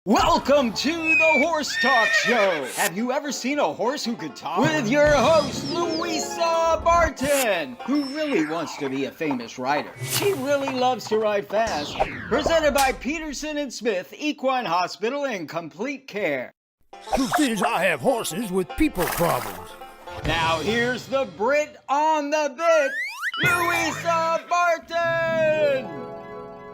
Welcome to the Horse Talk Show. Have you ever seen a horse who could talk? With your host, Louisa Barton, who really wants to be a famous rider. She really loves to ride fast. Presented by Peterson and Smith Equine Hospital and Complete Care. Truth is, I have horses with people problems. Now here's the Brit on the bit, Louisa Barton.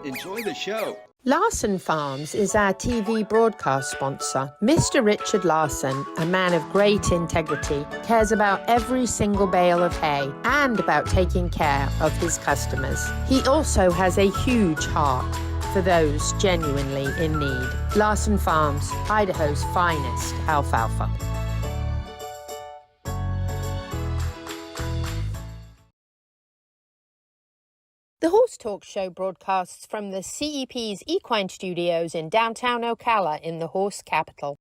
Enjoy the show. Larson Farms is our TV broadcast sponsor. Mr. Richard Larson, a man of great integrity, cares about every single bale of hay and about taking care of his customers. He also has a huge heart for those genuinely in need. Larson Farms, Idaho's finest alfalfa. The Horse Talk Show broadcasts from the CEP's Equine Studios in downtown Ocala in the horse capital.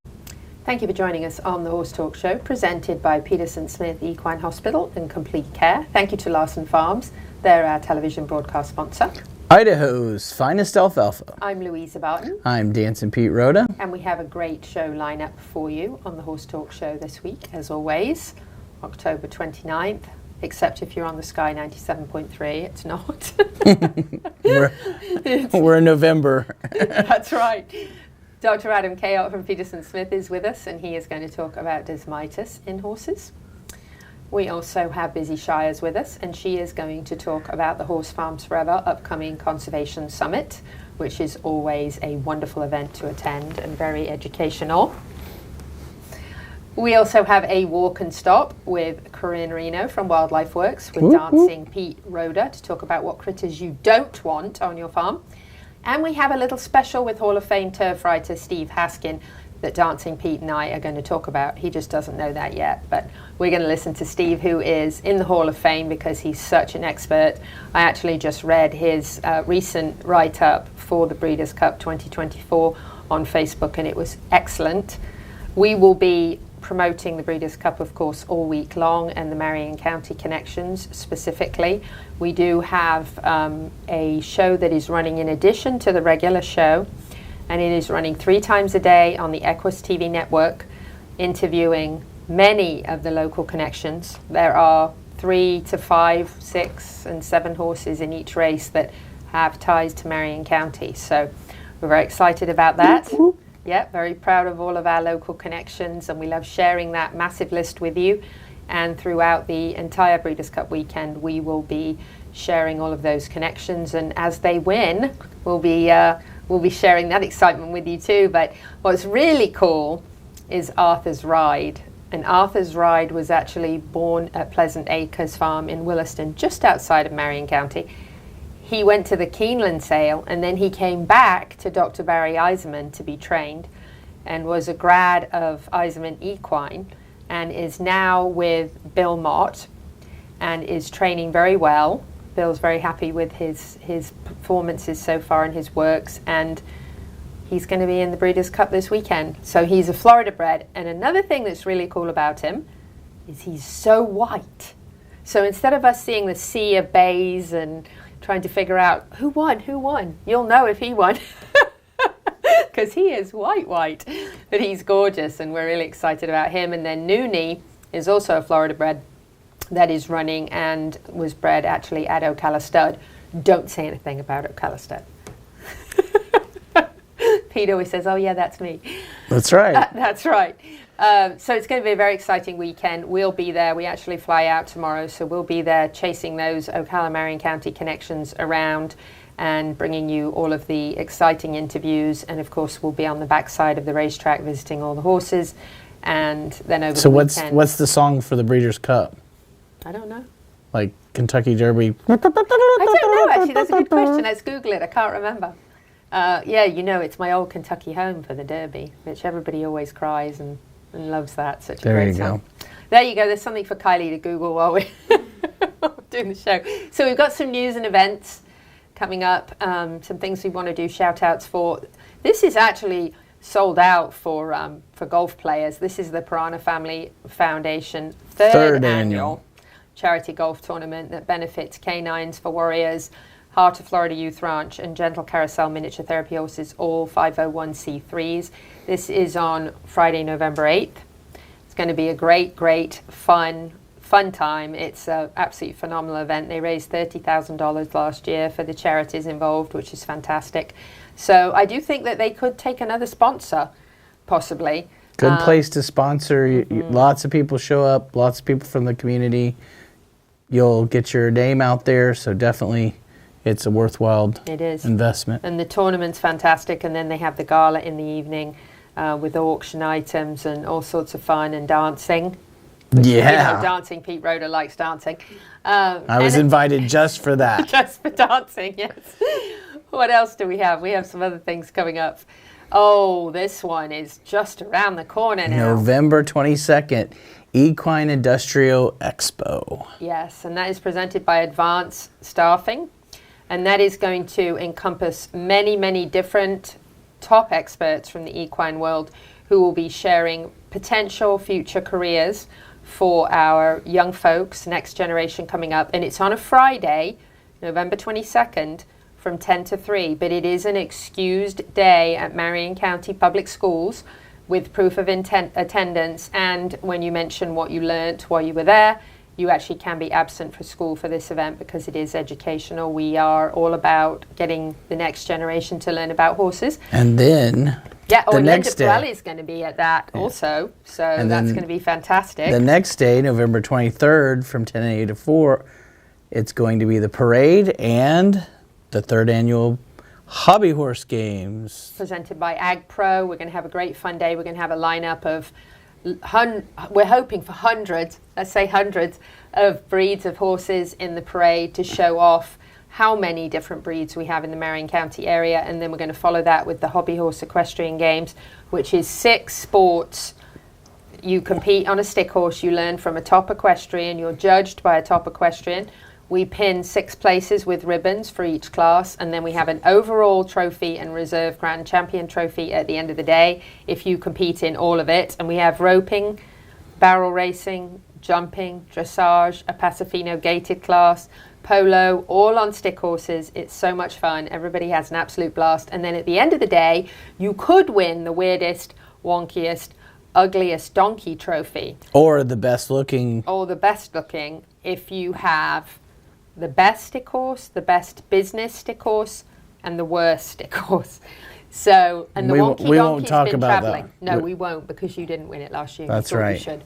Thank you for joining us on the Horse Talk Show, presented by Peterson Smith Equine Hospital and Complete Care. Thank you to Larson Farms. They're our television broadcast sponsor. Idaho's finest alfalfa. I'm Louisa Barton. I'm Dancing Pete Rhoda. And we have a great show lineup for you on the Horse Talk Show this week, as always, October 29th. Except if you're on the Sky 97.3, it's not. we're in November. That's right. Dr. Adam Cayot from Peterson Smith is with us, and he is going to talk about desmitis in horses. We also have Busy Shires with us, and she is going to talk about the Horse Farms Forever upcoming Conservation Summit, which is always a wonderful event to attend and very educational. We also have a walk and stop with Corinne Reno from Wildlife Works with Dancing Pete Rhoda to talk about what critters you don't want on your farm. And we have a little special with Hall of Fame turf writer Steve Haskin that Dancing Pete and I are going to talk about. He just doesn't know that yet, but we're going to listen to Steve, who is in the Hall of Fame because he's such an expert. I actually just read his recent write-up for the Breeders' Cup 2024 on Facebook, and it was excellent. We will be promoting the Breeders' Cup, of course, all week long, and the Marion County Connections specifically. We do have a show that is running in addition to the regular show, and it is running 3 times a day on the Equus TV network, interviewing many of the local connections. There are 3 to 5, 6, and 7 horses in each race that have ties to Marion County, so we're very excited about that. Yeah, very proud of all of our local connections, and we love sharing that massive list with you. And throughout the entire Breeders' Cup weekend, we will be sharing all of those connections, and as they win, we'll be sharing that excitement with you too. But what's really cool is Arthur's Ride, and Arthur's Ride was actually born at Pleasant Acres Farm in Williston, just outside of Marion County. He went to the Keeneland sale, and then he came back to Dr. Barry Eiserman to be trained, and was a grad of Eiserman Equine, and is now with Bill Mott and is training very well. Bill's very happy with his performances so far in his works, and he's going to be in the Breeders' Cup this weekend. So he's a Florida bred, and another thing that's really cool about him is he's so white. So instead of us seeing the sea of bays and trying to figure out who won, you'll know if he won, because he is white, but he's gorgeous, and we're really excited about him. And then Noonie is also a Florida bred that is running and was bred actually at Ocala Stud. Don't say anything about Ocala Stud. Pete always says, oh yeah, that's me. That's right. That's right. So it's going to be a very exciting weekend. We'll be there. We actually fly out tomorrow, so we'll be there chasing those Ocala Marion County connections around and bringing you all of the exciting interviews. And of course, we'll be on the backside of the racetrack visiting all the horses. And then over the weekend. So what's the song for the Breeders' Cup? I don't know. Like Kentucky Derby? I don't know, actually. That's a good question. Let's Google it. I can't remember. Yeah, you know, it's my old Kentucky home for the Derby, which everybody always cries and loves that. Such a great song. There you go. There's something for Kylie to Google while we're doing the show. So we've got some news and events coming up, some things we want to do shout-outs for. This is actually sold out for golf players. This is the Piranha Family Foundation third annual charity golf tournament that benefits canines for warriors. Heart of Florida Youth Ranch, and Gentle Carousel Miniature Therapy Horses, all 501c3s. This is on Friday, November 8th. It's going to be a great, fun time. It's an absolutely phenomenal event. They raised $30,000 last year for the charities involved, which is fantastic. So I do think that they could take another sponsor, possibly. Good place to sponsor. Lots of people show up, lots of people from the community. You'll get your name out there, so definitely it's a worthwhile investment. And the tournament's fantastic, and then they have the gala in the evening with auction items and all sorts of fun and dancing. Yeah. Dancing. Pete Roder likes dancing. I was invited just for that. Just for dancing, yes. What else do we have? We have some other things coming up. Oh, this one is just around the corner now. November 22nd, Equine Industrial Expo. Yes, and that is presented by Advanced Staffing. And that is going to encompass many different top experts from the equine world who will be sharing potential future careers for our young folks, next generation coming up. And it's on a Friday, November 22nd, from 10 to 3. But it is an excused day at Marion County Public Schools with proof of attendance. And when you mention what you learned while you were there, you actually can be absent for school for this event because it is educational. We are all about getting the next generation to learn about horses. And then the next day, Linda Pirelli is going to be at that also, so and that's going to be fantastic. The next day, November 23rd, from 10 a.m. to 4, it's going to be the parade and the 3rd annual Hobby Horse Games. Presented by Ag Pro. We're going to have a great fun day. We're going to have a lineup of we're hoping for hundreds of breeds of horses in the parade to show off how many different breeds we have in the Marion County area. And then we're going to follow that with the Hobby Horse Equestrian Games, which is 6 sports. You compete on a stick horse, you learn from a top equestrian, you're judged by a top equestrian. We pin 6 places with ribbons for each class, and then we have an overall trophy and reserve grand champion trophy at the end of the day if you compete in all of it. And we have roping, barrel racing, jumping, dressage, a Pasofino gated class, polo, all on stick horses. It's so much fun. Everybody has an absolute blast. And then at the end of the day, you could win the weirdest, wonkiest, ugliest donkey trophy. Or the best looking. Or the best looking if you have the best stick horse, the best business stick horse, and the worst stick horse. So, and the wonky donkey's been traveling. No, we won't, because you didn't win it last year. That's right. You should.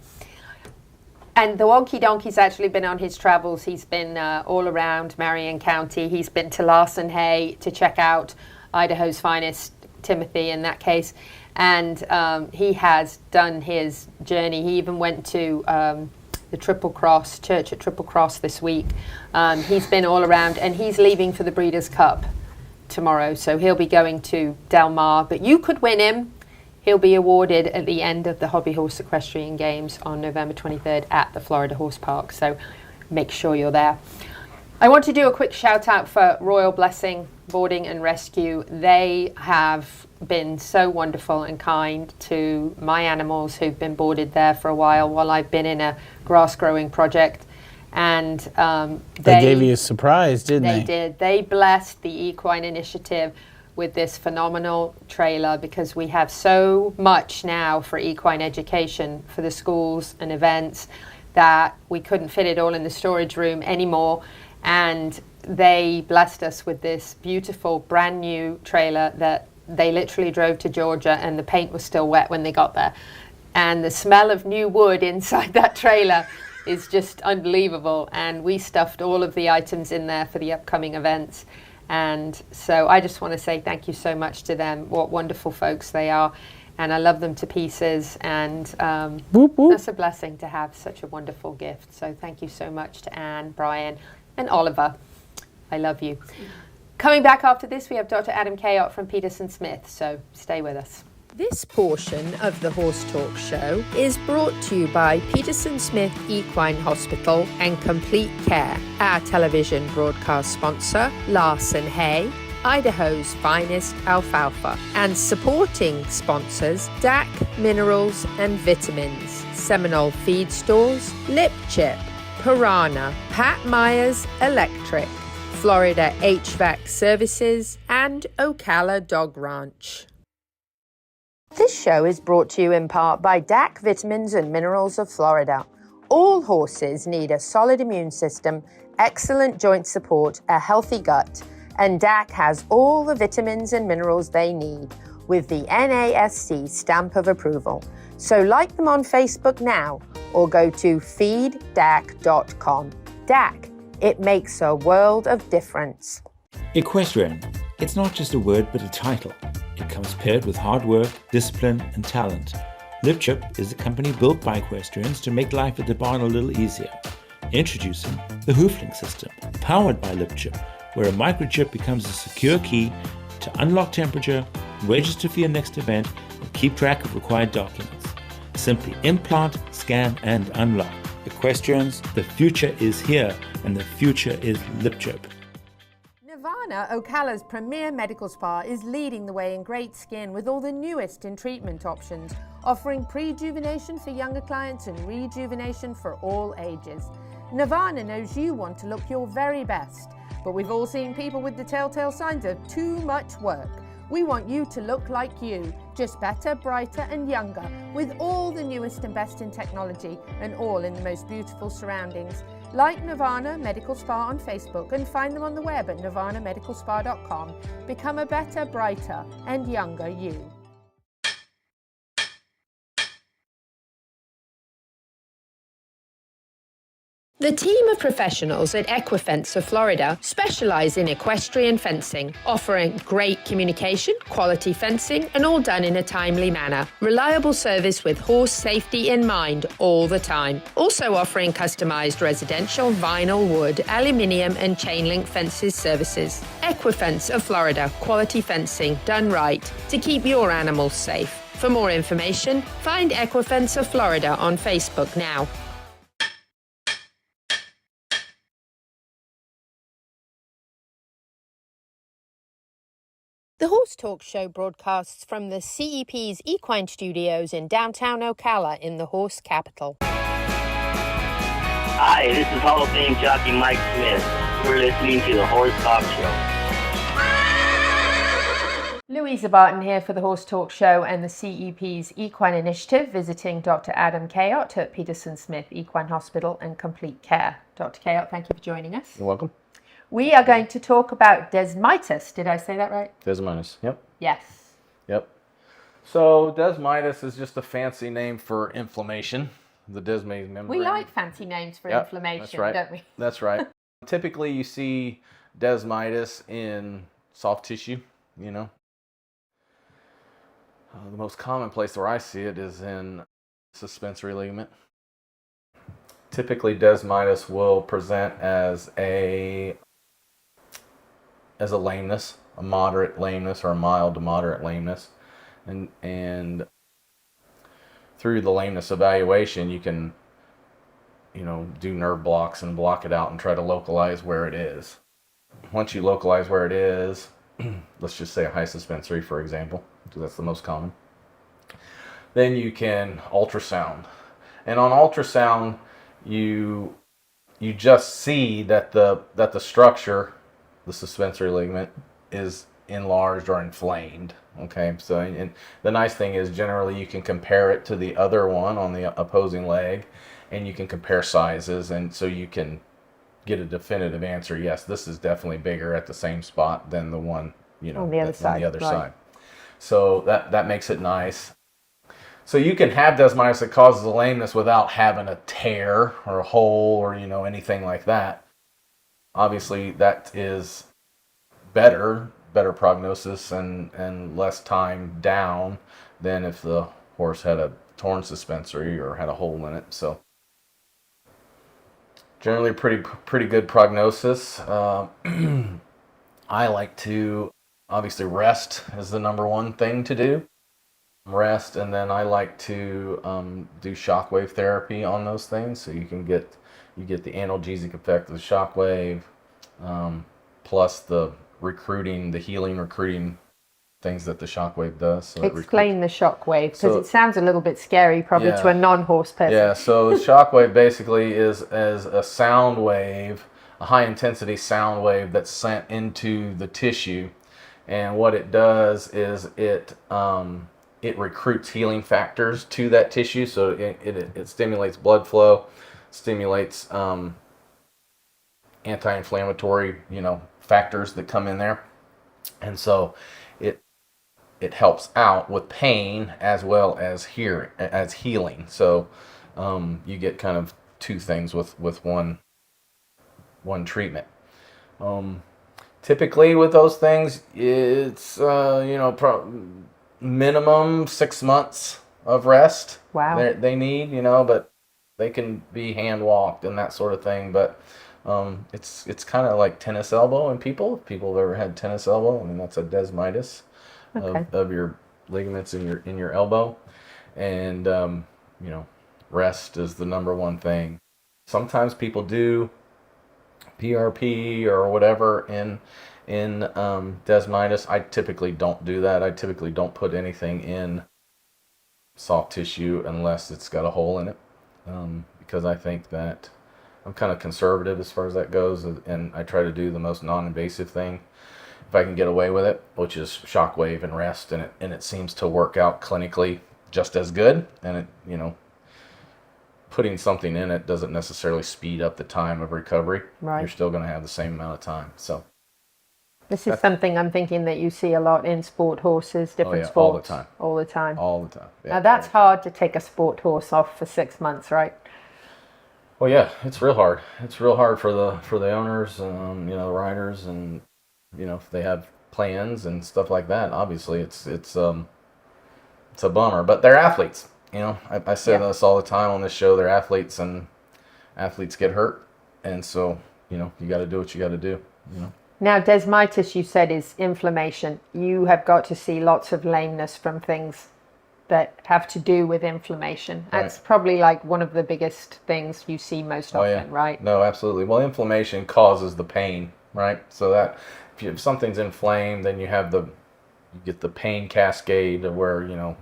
And the wonky donkey's actually been on his travels. He's been all around Marion County. He's been to Larson Hay to check out Idaho's finest, Timothy in that case. And he has done his journey. He even went to the Triple Cross, church at Triple Cross this week. He's been all around, and he's leaving for the Breeders' Cup tomorrow. So he'll be going to Del Mar. But you could win him. He'll be awarded at the end of the Hobby Horse Equestrian Games on November 23rd at the Florida Horse Park. So make sure you're there. I want to do a quick shout out for Royal Blessing Boarding and Rescue. They have been so wonderful and kind to my animals who've been boarded there for a while I've been in a grass growing project. And they gave you a surprise, didn't they? They did. They blessed the Equine Initiative with this phenomenal trailer because we have so much now for equine education for the schools and events that we couldn't fit it all in the storage room anymore. And they blessed us with this beautiful brand new trailer that they literally drove to Georgia, and the paint was still wet when they got there. And the smell of new wood inside that trailer is just unbelievable. And we stuffed all of the items in there for the upcoming events. And so I just want to say thank you so much to them. What wonderful folks they are. And I love them to pieces. And whoop, whoop. That's a blessing to have such a wonderful gift. So thank you so much to Anne, Brian, and Oliver. I love you. Coming back after this, we have Dr. Adam Cayot from Peterson Smith. So stay with us. This portion of the Horse Talk Show is brought to you by Peterson Smith Equine Hospital and Complete Care, our television broadcast sponsor, Larson Hay, Idaho's finest alfalfa, and supporting sponsors, DAC Minerals and Vitamins, Seminole Feed Stores, Lip Chip, Piranha, Pat Myers Electric, Florida HVAC Services, and Ocala Dog Ranch. This show is brought to you in part by DAC Vitamins and Minerals of Florida. All horses need a solid immune system, excellent joint support, a healthy gut, and DAC has all the vitamins and minerals they need with the NASC stamp of approval. So like them on Facebook now or go to feeddac.com. DAC, it makes a world of difference. Equestrian. It's not just a word but a title. It comes paired with hard work, discipline, and talent. LipChip is a company built by equestrians to make life at the barn a little easier. Introducing the Hooflink system, powered by LipChip, where a microchip becomes a secure key to unlock temperature, register for your next event, and keep track of required documents. Simply implant, scan, and unlock. Equestrians, the future is here, and the future is LipChip. Nirvana, Ocala's premier medical spa, is leading the way in great skin with all the newest in treatment options, offering prejuvenation for younger clients and rejuvenation for all ages. Nirvana knows you want to look your very best, but we've all seen people with the telltale signs of too much work. We want you to look like you, just better, brighter and younger, with all the newest and best in technology and all in the most beautiful surroundings. Like Nirvana Medical Spa on Facebook and find them on the web at nirvanamedicalspa.com. Become a better, brighter and younger you. The team of professionals at Equifence of Florida specialize in equestrian fencing, offering great communication, quality fencing, and all done in a timely manner. Reliable service with horse safety in mind all the time. Also offering customized residential, vinyl, wood, aluminium, and chain link fences services. Equifence of Florida, quality fencing done right to keep your animals safe. For more information, find Equifence of Florida on Facebook now. The Horse Talk Show broadcasts from the CEP's Equine Studios in downtown Ocala in the horse capital. Hi, this is Hall of Fame jockey Mike Smith. We're listening to the Horse Talk Show. Louisa Barton here for the Horse Talk Show and the CEP's Equine Initiative, visiting Dr. Adam Cayot at Peterson Smith Equine Hospital and Complete Care. Dr. Cayot, thank you for joining us. You're welcome. We are going to talk about desmitis. Did I say that right? Desmitis, yep. Yes. Yep. So desmitis is just a fancy name for inflammation, the desmoid membrane. We like fancy names for inflammation, that's right. Don't we? That's right. Typically you see desmitis in soft tissue, you know. The most common place where I see it is in suspensory ligament. Typically desmitis will present as a lameness, a moderate lameness or a mild to moderate lameness, and through the lameness evaluation you can, you know, do nerve blocks and block it out and try to localize where it is. Once you localize where it is, let's just say a high suspensory, for example, because that's the most common, then you can ultrasound, and on ultrasound you just see that the structure, the suspensory ligament, is enlarged or inflamed. Okay, so and the nice thing is generally you can compare it to the other one on the opposing leg, and you can compare sizes, and so you can get a definitive answer. Yes, this is definitely bigger at the same spot than the one, you know, on the other side. So that makes it nice. So you can have desmitis that causes a lameness without having a tear or a hole or, you know, anything like that. Obviously, that is better prognosis and less time down than if the horse had a torn suspensory or had a hole in it. So generally pretty good prognosis. I like to, obviously, rest is the number one thing to do. Rest, and then I like to do shockwave therapy on those things, so you get the analgesic effect of the shockwave, plus the healing recruiting things that the shockwave does. So explain the shockwave, because it sounds a little bit scary probably to a non-horse person. Yeah, so shockwave basically is as a sound wave high intensity sound wave that's sent into the tissue, and what it does is it recruits healing factors to that tissue, so it stimulates blood flow, stimulates anti-inflammatory, factors that come in there, and so it helps out with pain as well as healing. So you get kind of two things with one treatment. Typically with those things, it's minimum 6 months of rest. Wow. They need, but they can be hand walked and that sort of thing. But it's kind of like tennis elbow in people. If people have ever had tennis elbow, I mean, that's a desmitis of your ligaments in your elbow, and rest is the number one thing. Sometimes people do PRP or whatever in desmitis. I typically don't do that. I typically don't put anything in soft tissue unless it's got a hole in it, because I think that I'm kind of conservative as far as that goes, and I try to do the most non-invasive thing if I can get away with it, which is shockwave and rest, and it seems to work out clinically just as good. And it, putting something in it doesn't necessarily speed up the time of recovery. Right. You're still going to have the same amount of time. So this is something I'm thinking that you see a lot in sport horses, different sports. all the time. All the time. All the time. Yeah, now that's hard to take a sport horse off for 6 months, right? Well, yeah, it's real hard. It's real hard for the owners, the riders, and if they have plans and stuff like that. Obviously, it's a bummer, but they're athletes. I say this all the time on this show. They're athletes, and athletes get hurt, and so you got to do what you got to do. Now, desmitis, you said, is inflammation. You have got to see lots of lameness from things that have to do with inflammation. That's probably like one of the biggest things you see most often, right? No, absolutely. Well, inflammation causes the pain, right? So that if something's inflamed, then you get the pain cascade of where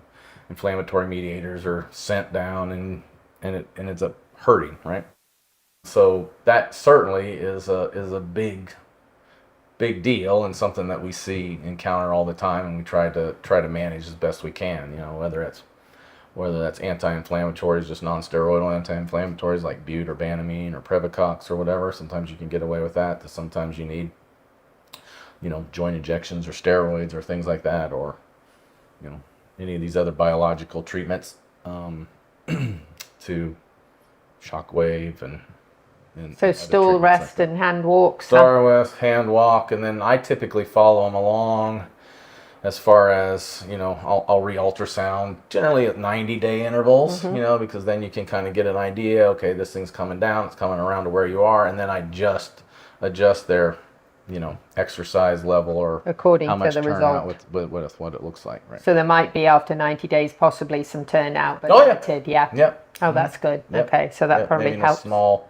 inflammatory mediators are sent down, and it ends up hurting, right? So that certainly is a big deal, and something that we encounter all the time, and we try to manage as best we can. Whether that's anti-inflammatories, just non-steroidal anti-inflammatories like Bute or Banamine or Previcox or whatever. Sometimes you can get away with that. Sometimes you need joint injections or steroids or things like that, or any of these other biological treatments to shockwave and so stool rest and hand walk. Stool rest, hand walk, and then I typically follow them along as far as, I'll re-ultrasound generally at 90-day intervals, because then you can kind of get an idea, okay, this thing's coming down, it's coming around to where you are, and then I just adjust their, exercise level or according how much to the turnout result. with what it looks like. Right. So there might be after 90 days possibly some turnout, but limited, yeah. Yep. Oh, that's good. Yep. Okay, so that probably maybe helps. A small,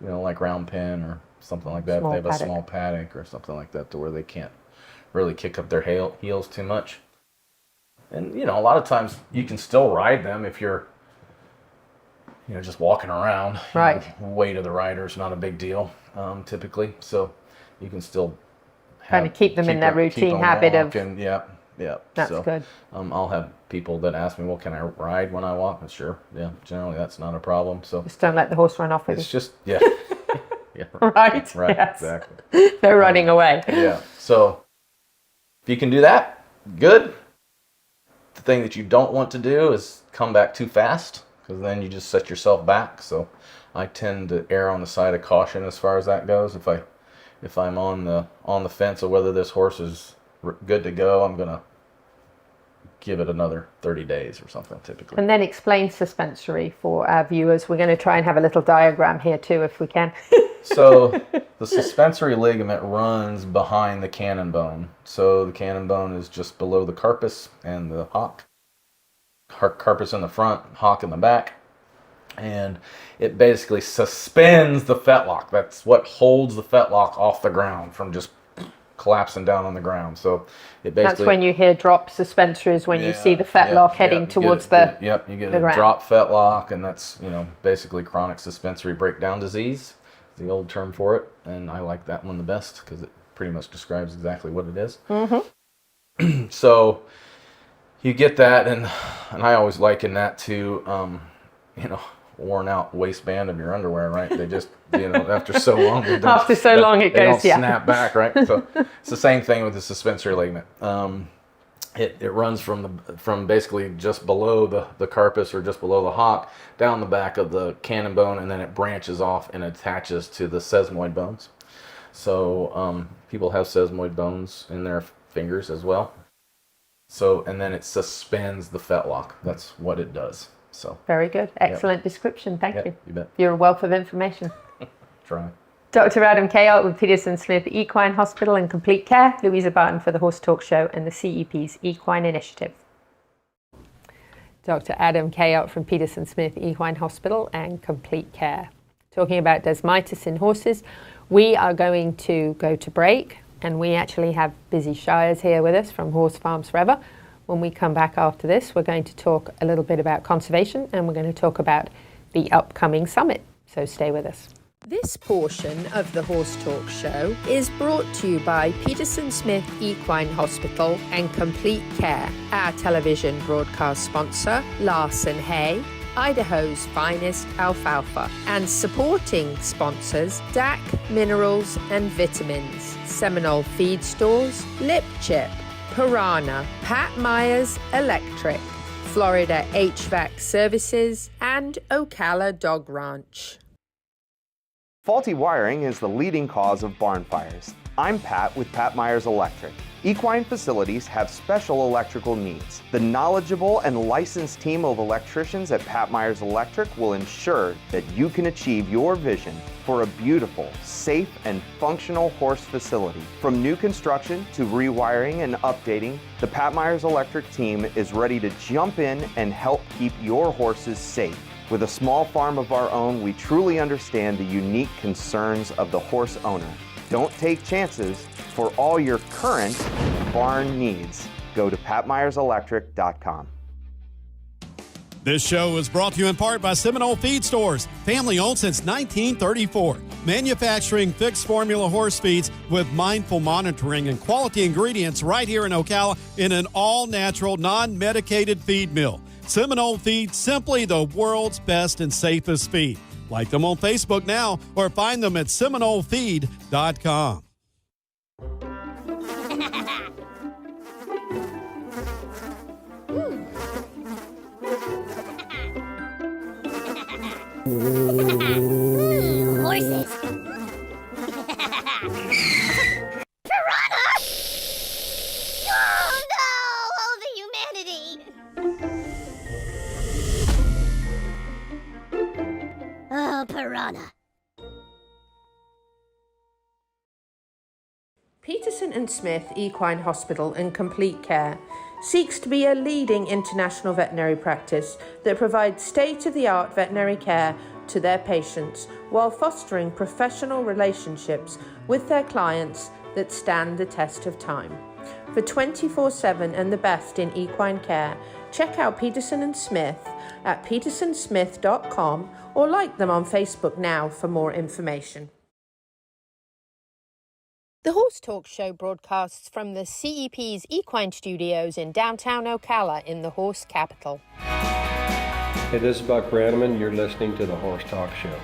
like round pen or something like that. Small if they have paddock. a small paddock or something like that, to where they can't really kick up their heels too much. And a lot of times you can still ride them if you're just walking around. Right. Weight of the rider is not a big deal, typically. So you can still kind of keep them in their routine habit of. Yeah. That's so, good. I'll have people that ask me, well, can I ride when I walk? And sure. Yeah. Generally, that's not a problem. So Just don't let the horse run off with it's you. just yeah. Right. Right. Yes. Exactly. They're running away. Yeah. So if you can do that, good. The thing that you don't want to do is come back too fast, because then you just set yourself back. So I tend to err on the side of caution as far as that goes. If I'm on the fence of whether this horse is good to go, I'm gonna give it another 30 days or something typically. And then explain suspensory for our viewers. We're going to try and have a little diagram here too, if we can. So the suspensory ligament runs behind the cannon bone. So the cannon bone is just below the carpus and the hock. Carpus in the front, hock in the back. And it basically suspends the fetlock. That's what holds the fetlock off the ground from just collapsing down on the ground. So it basically... That's when you hear drop suspensories, when you see the fetlock heading towards the you get the a ground. drop fetlock, and that's, basically chronic suspensory breakdown disease. the old term for it, and I like that one the best because it pretty much describes exactly what it is. So you get that, and I always liken that to, worn out waistband of your underwear, right? They just, after so long, it don't snap back, right? So it's the same thing with the suspensory ligament. It runs from basically just below the carpus or just below the hock down the back of the cannon bone, and then it branches off and attaches to the sesamoid bones. So people have sesamoid bones in their fingers as well. So, and then it suspends the fetlock. That's what it does. So very good. Excellent description. Thank you. You bet. You're a wealth of information. Try. Dr. Adam Cayot with Peterson Smith Equine Hospital and Complete Care, Louisa Barton for the Horse Talk Show and the CEP's Equine Initiative. Dr. Adam Cayot from Peterson Smith Equine Hospital and Complete Care. Talking about desmitis in horses, we are going to go to break, and we actually have Busy Shires here with us from Horse Farms Forever. When we come back after this, we're going to talk a little bit about conservation, and we're going to talk about the upcoming summit. So stay with us. This portion of the Horse Talk Show is brought to you by Peterson Smith Equine Hospital and Complete Care, our television broadcast sponsor, Larson Hay, Idaho's finest alfalfa, and supporting sponsors DAC Minerals and Vitamins, Seminole Feed Stores, Lip Chip, Piranha, Pat Myers Electric, Florida HVAC Services, and Ocala Dog Ranch. Faulty wiring is the leading cause of barn fires. I'm Pat with Pat Myers Electric. Equine facilities have special electrical needs. The knowledgeable and licensed team of electricians at Pat Myers Electric will ensure that you can achieve your vision for a beautiful, safe, and functional horse facility. From new construction to rewiring and updating, the Pat Myers Electric team is ready to jump in and help keep your horses safe. With a small farm of our own, we truly understand the unique concerns of the horse owner. Don't take chances. For all your current barn needs, go to patmyerselectric.com. This show is brought to you in part by Seminole Feed Stores, family owned since 1934. Manufacturing fixed formula horse feeds with mindful monitoring and quality ingredients right here in Ocala in an all-natural, non-medicated feed mill. Seminole Feed, simply the world's best and safest feed. Like them on Facebook now or find them at seminolefeed.com. Horses. Piranha! Oh no! Oh, the humanity! Oh, piranha. Peterson and Smith Equine Hospital and Complete Care seeks to be a leading international veterinary practice that provides state-of-the-art veterinary care to their patients while fostering professional relationships with their clients that stand the test of time. For 24/7 and the best in equine care, check out Peterson and Smith at petersonsmith.com or like them on Facebook now for more information. The Horse Talk Show broadcasts from the CEP's Equine Studios in downtown Ocala in the horse capital. Hey, this is Buck Branneman. You're listening to the Horse Talk Show.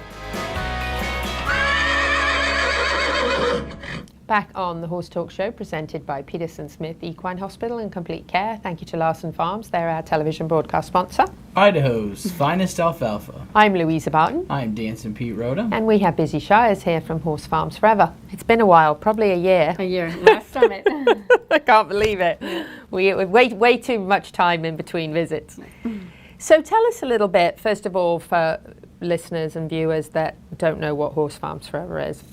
Back on the Horse Talk Show, presented by Peterson Smith Equine Hospital and Complete Care. Thank you to Larson Farms. They're our television broadcast sponsor. Idaho's finest alfalfa. I'm Louisa Barton. I'm Dancing Pete Rhoda. And we have Busy Shires here from Horse Farms Forever. It's been a while, probably a year. A year. Last summit. I can't believe it. We way too much time in between visits. So tell us a little bit, first of all, for listeners and viewers that don't know what Horse Farms Forever is.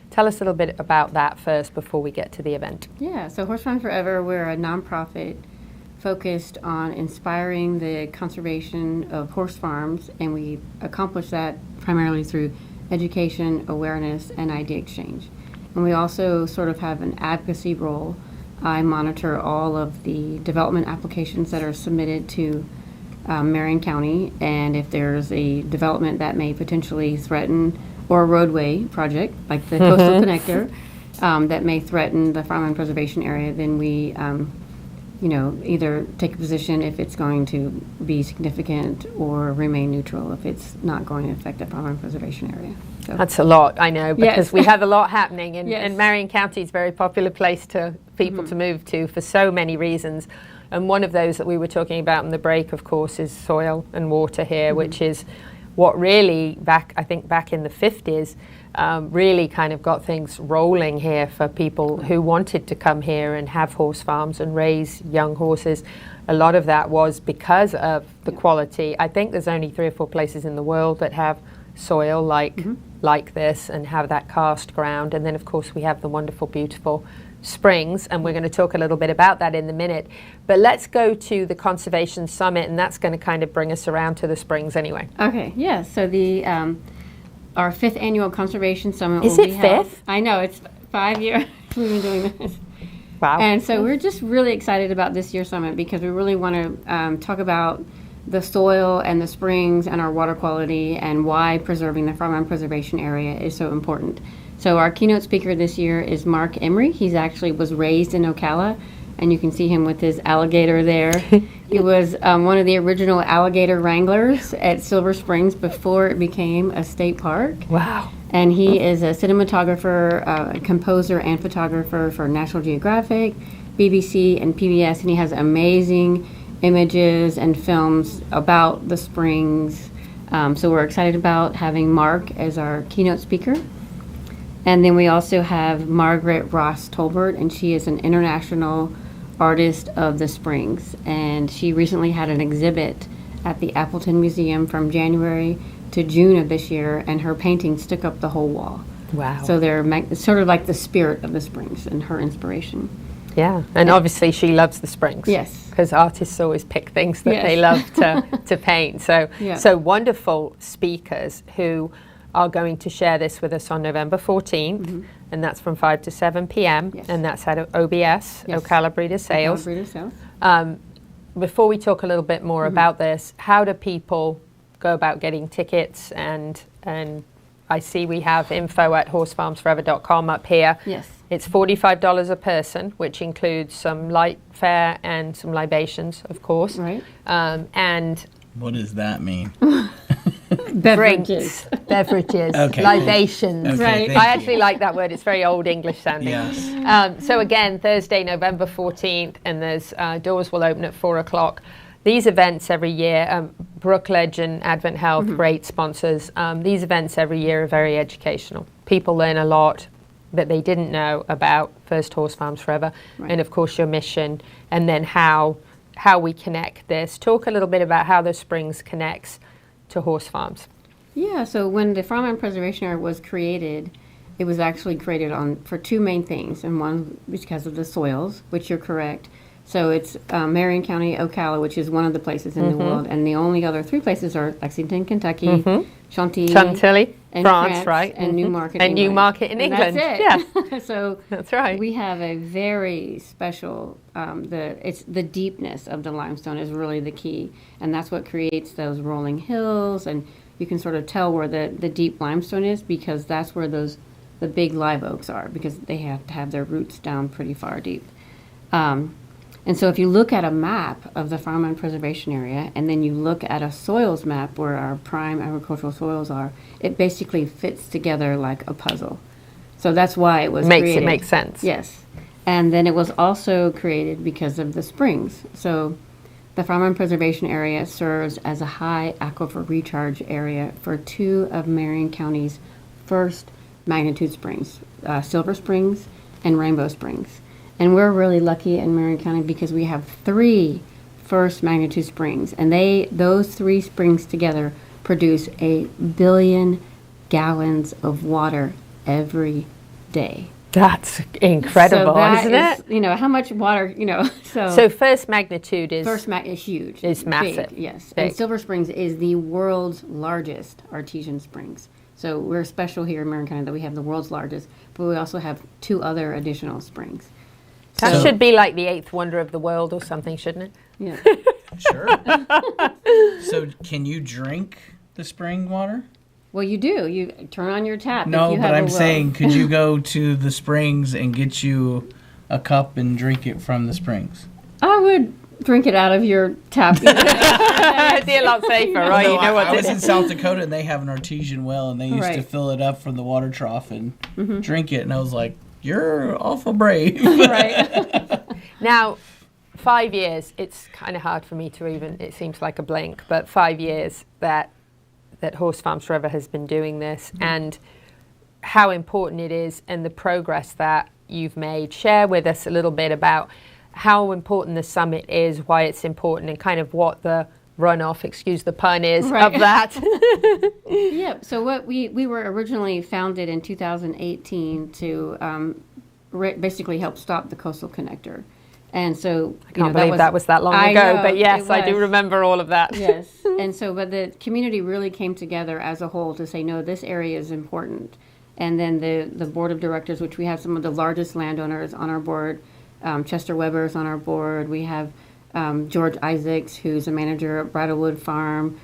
Tell us a little bit about that first before we get to the event. Yeah, so Horse Farms Forever, we're a nonprofit focused on inspiring the conservation of horse farms, and we accomplish that primarily through education, awareness, and idea exchange. And we also sort of have an advocacy role. I monitor all of the development applications that are submitted to Marion County, and if there's a development that may potentially threaten or a roadway project, like the coastal connector, that may threaten the farmland preservation area, then we, either take a position if it's going to be significant or remain neutral if it's not going to affect the farmland preservation area. So. That's a lot, I know, because we have a lot happening, and Marion County is a very popular place to people to move to for so many reasons. And one of those that we were talking about in the break, of course, is soil and water here, which is what really, back in the 50s, really kind of got things rolling here for people who wanted to come here and have horse farms and raise young horses. A lot of that was because of the quality. I think there's only 3 or 4 places in the world that have soil like this and have that cast ground. And then, of course, we have the wonderful, beautiful springs, and we're going to talk a little bit about that in a minute. But let's go to the Conservation Summit, and that's going to kind of bring us around to the springs anyway. Okay, yeah. So the our 5th annual Conservation Summit Is will it be held. 5th? I know, it's 5 years we've been doing this. Wow. And so we're just really excited about this year's summit because we really want to talk about the soil and the springs and our water quality and why preserving the farmland preservation area is so important. So our keynote speaker this year is Mark Emery. He's actually was raised in Ocala, and you can see him with his alligator there. He was one of the original alligator wranglers at Silver Springs before it became a state park. Wow. And he is a cinematographer, a composer, and photographer for National Geographic, BBC, and PBS, and he has amazing images and films about the springs. So we're excited about having Mark as our keynote speaker. And then we also have Margaret Ross Tolbert, and she is an international artist of the springs. And she recently had an exhibit at the Appleton Museum from January to June of this year, and her paintings took up the whole wall. Wow. So they're sort of like the spirit of the springs and her inspiration. Yeah, and obviously she loves the springs. Yes. Because artists always pick things that they love to paint. So, so wonderful speakers who are going to share this with us on November 14th, and that's from 5 to 7 p.m., and that's at OBS, Ocala Breeder Sales. Ocala Breeder Sales. Before we talk a little bit more about this, how do people go about getting tickets? And I see we have info at horsefarmsforever.com up here. Yes. It's $45 a person, which includes some light fare and some libations, of course. Right. And what does that mean? Beverages. Okay. Libations. Okay, right. I actually like that word. It's very old English sounding. Yes. So again, Thursday, November 14th, and there's doors will open at 4 o'clock. These events every year, Brookledge and Advent Health, great sponsors. These events every year are very educational. People learn a lot that they didn't know about First Horse Farms Forever, and of course your mission, and then how we connect this. Talk a little bit about how the Springs connects to horse farms. Yeah, so when the Farmland Preservation Area was created, it was actually created for 2 main things, and one because of the soils, which you're correct. So it's Marion County, Ocala, which is one of the places in the world, and the only other 3 places are Lexington, Kentucky, Chantilly, and France, right? And Newmarket, and Newmarket in England. That's it. Yeah, so that's right. We have a very special. It's the deepness of the limestone is really the key, and that's what creates those rolling hills, and you can sort of tell where the deep limestone is because that's where the big live oaks are because they have to have their roots down pretty far deep. And so if you look at a map of the farmland preservation area and then you look at a soils map where our prime agricultural soils are, it basically fits together like a puzzle. So that's why it was created. It makes sense. Yes. And then it was also created because of the springs. So the farmland preservation area serves as a high aquifer recharge area for 2 of Marion County's first magnitude springs, Silver Springs and Rainbow Springs. And we're really lucky in Marion County because we have 3 first magnitude springs, and those 3 springs together produce 1 billion gallons of water every day. That's incredible, so that isn't it? You know how much water. So first magnitude is is huge. It's massive. Big, yes, big. And Silver Springs is the world's largest artesian springs. So we're special here in Marion County that we have the world's largest, but we also have 2 other additional springs. That should be like the 8th wonder of the world or something, shouldn't it? Yeah. Sure. So can you drink the spring water? Well, you do. You turn on your tap. No, if you but have I'm a well. saying, could you go to the springs and get you a cup and drink it from the springs? I would drink it out of your tap. It'd be a lot safer, right? Although You know what I to was do. in South Dakota and they have an artesian well and they used to Right. fill it up from the water trough and drink it. And I was like, you're awful brave. Right. Now, 5 years, it's kind of hard for me to even, it seems like a blink, but 5 years that Horse Farms Forever has been doing this and how important it is and the progress that you've made. Share with us a little bit about how important the summit is, why it's important, and kind of what the runoff, excuse the pun, is Right. of that. Yeah. So what we were originally founded in 2018 to basically help stop the coastal connector. And so I can't believe that was that long ago, know, but yes, it I do was. remember all of that. Yes. And so, but the community really came together as a whole to say, no, this area is important. And then the board of directors, which we have some of the largest landowners on our board, Chester Weber's on our board. We have George Isaacs, who's a manager at Bridlewood Farm.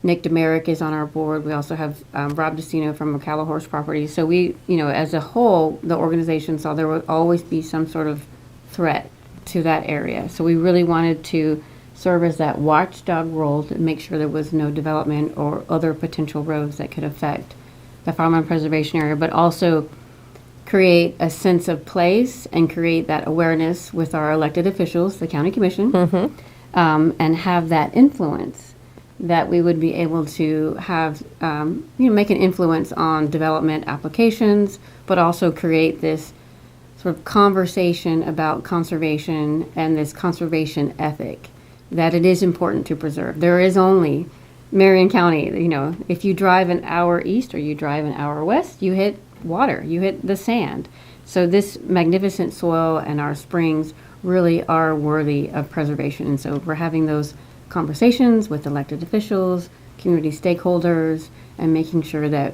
Nick Demerick is on our board. We also have Rob Destino from Ocala Horse Properties. So we, as a whole, the organization saw there would always be some sort of threat to that area. So we really wanted to serve as that watchdog role to make sure there was no development or other potential roads that could affect the farmland preservation area, but also create a sense of place and create that awareness with our elected officials, the county commission, and have that influence that we would be able to have, make an influence on development applications, but also create this sort of conversation about conservation and this conservation ethic that it is important to preserve. There is only Marion County, if you drive an hour east or you drive an hour west, you hit water, you hit the sand. So this magnificent soil and our springs really are worthy of preservation. And so we're having those conversations with elected officials, community stakeholders, and making sure that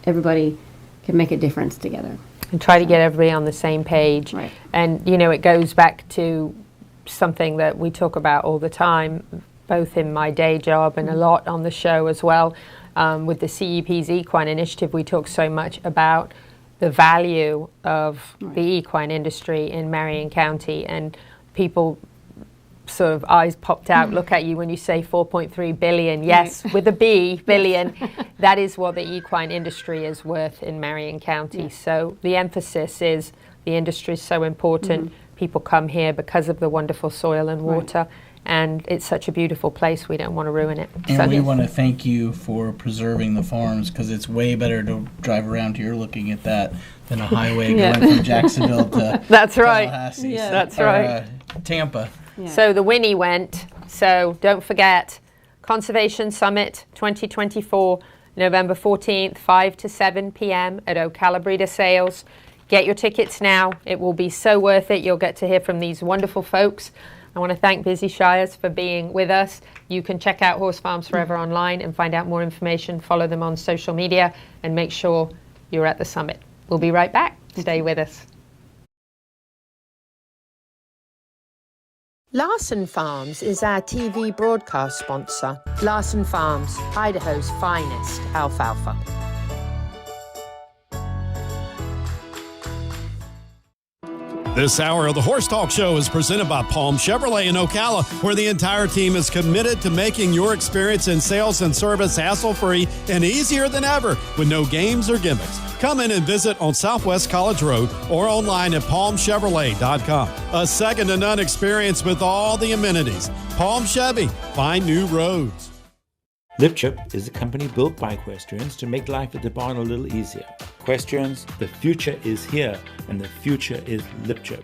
everybody can make a difference together. And try to get everybody on the same page. Right. And, it goes back to something that we talk about all the time, both in my day job and a lot on the show as well. With the CEP's Equine Initiative, we talk so much about the value of the equine industry in Marion County, and people sort of eyes popped out, look at you when you say 4.3 billion. Yes, with a B, billion. That is what the equine industry is worth in Marion County. So the emphasis is the industry is so important. People come here because of the wonderful soil and water. And it's such a beautiful place, we don't want to ruin it. And we want to thank you for preserving the farms, because it's way better to drive around here looking at that than a highway going from Jacksonville to That's right. Tallahassee. Yeah. That's right. Tampa. Yeah. So the Winnie went. So don't forget, Conservation Summit 2024, November 14th, 5 to 7 p.m. at Ocala Breeder Sales. Get your tickets now. It will be so worth it. You'll get to hear from these wonderful folks. I want to thank Busy Shires for being with us. You can check out Horse Farms Forever online and find out more information. Follow them on social media and make sure you're at the summit. We'll be right back. Stay with us. Larson Farms is our TV broadcast sponsor. Larson Farms, Idaho's finest alfalfa. This hour of the Horse Talk Show is presented by Palm Chevrolet in Ocala, where the entire team is committed to making your experience in sales and service hassle-free and easier than ever with no games or gimmicks. Come in and visit on Southwest College Road or online at palmchevrolet.com. A second-to-none experience with all the amenities. Palm Chevy, find new roads. LipChip is a company built by equestrians to make life at the barn a little easier. Equestrians, the future is here, and the future is LipChip.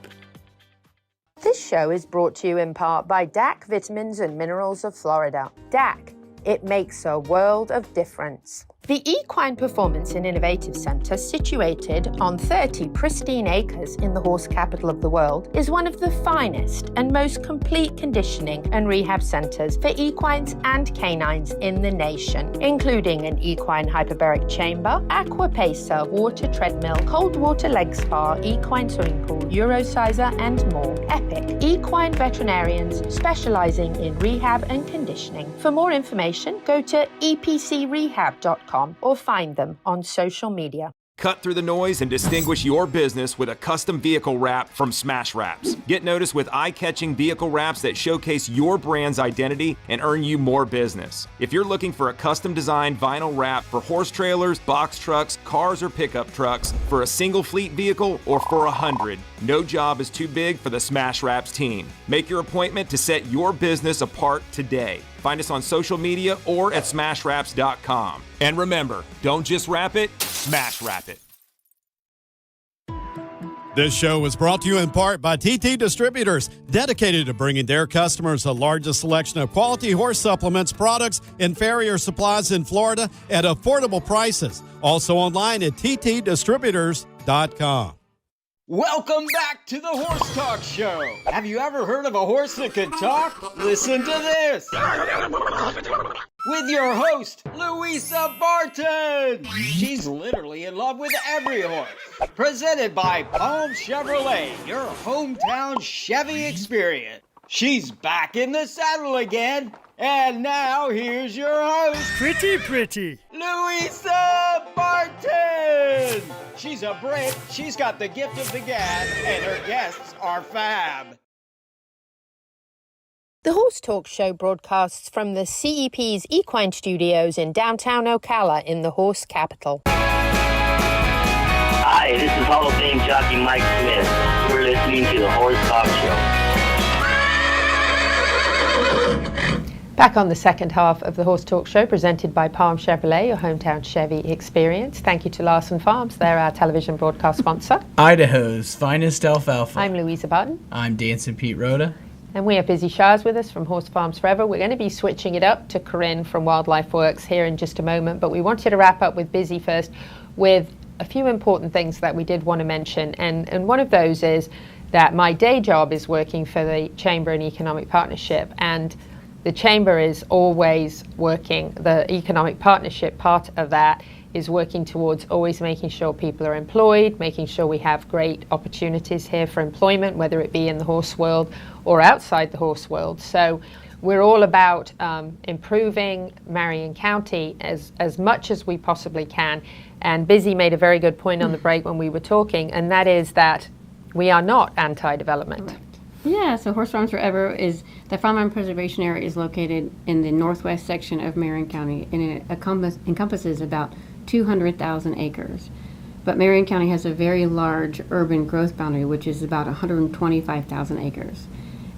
This show is brought to you in part by DAC Vitamins and Minerals of Florida. DAC, it makes a world of difference. The Equine Performance and Innovative Center, situated on 30 pristine acres in the horse capital of the world, is one of the finest and most complete conditioning and rehab centers for equines and canines in the nation, including an equine hyperbaric chamber, aqua pacer, water treadmill, cold water leg spa, equine swimming pool, Eurosizer, and more. Epic equine veterinarians specializing in rehab and conditioning. For more information, information, go to epcrehab.com or find them on social media. Cut through the noise and distinguish your business with a custom vehicle wrap from Smash Wraps. Get noticed with eye-catching vehicle wraps that showcase your brand's identity and earn you more business. If you're looking for a custom designed vinyl wrap for horse trailers, box trucks, cars, or pickup trucks, for a single fleet vehicle, or for 100, no job is too big for the Smash Wraps team. Make your appointment to set your business apart today. Find us on social media or at smashwraps.com. And remember, don't just wrap it, smash wrap it. This show was brought to you in part by TT Distributors, dedicated to bringing their customers the largest selection of quality horse supplements, products, and farrier supplies in Florida at affordable prices. Also online at ttdistributors.com. Welcome back to the Horse Talk Show. Have you ever heard of a horse that could talk? Listen to this. With your host, Louisa Barton. She's literally in love with every horse. Presented by Palm Chevrolet, your hometown Chevy experience. She's back in the saddle again. And now here's your host, Pretty. Louisa Barton. She's a Brit, she's got the gift of the gab, and her guests are fab. The Horse Talk Show broadcasts from the CEP's Equine Studios in downtown Ocala in the horse capital. Hi, this is Hall of Fame jockey Mike Smith. You're listening to the Horse Talk Show. Back on the second half of the Horse Talk Show, presented by Palm Chevrolet, your hometown Chevy experience. Thank you to Larson Farms. They're our television broadcast sponsor. Idaho's finest alfalfa. I'm Louisa Barton. I'm Dancing Pete Rhoda. And we have Busy Shires with us from Horse Farms Forever. We're going to be switching it up to Corinne from Wildlife Works here in just a moment, but we wanted to wrap up with Busy first with a few important things that we did want to mention. And one of those is that my day job is working for the Chamber and Economic Partnership, and the Chamber is always working, the economic partnership part of that is working towards always making sure people are employed, making sure we have great opportunities here for employment, whether it be in the horse world or outside the horse world. So we're all about improving Marion County as much as we possibly can. And Busy made a very good point on the break when we were talking, and that is that we are not anti-development. Right. Yeah, so Horse Farms Forever is, the farmland preservation area is located in the northwest section of Marion County, and it encompasses about 200,000 acres. But Marion County has a very large urban growth boundary, which is about 125,000 acres.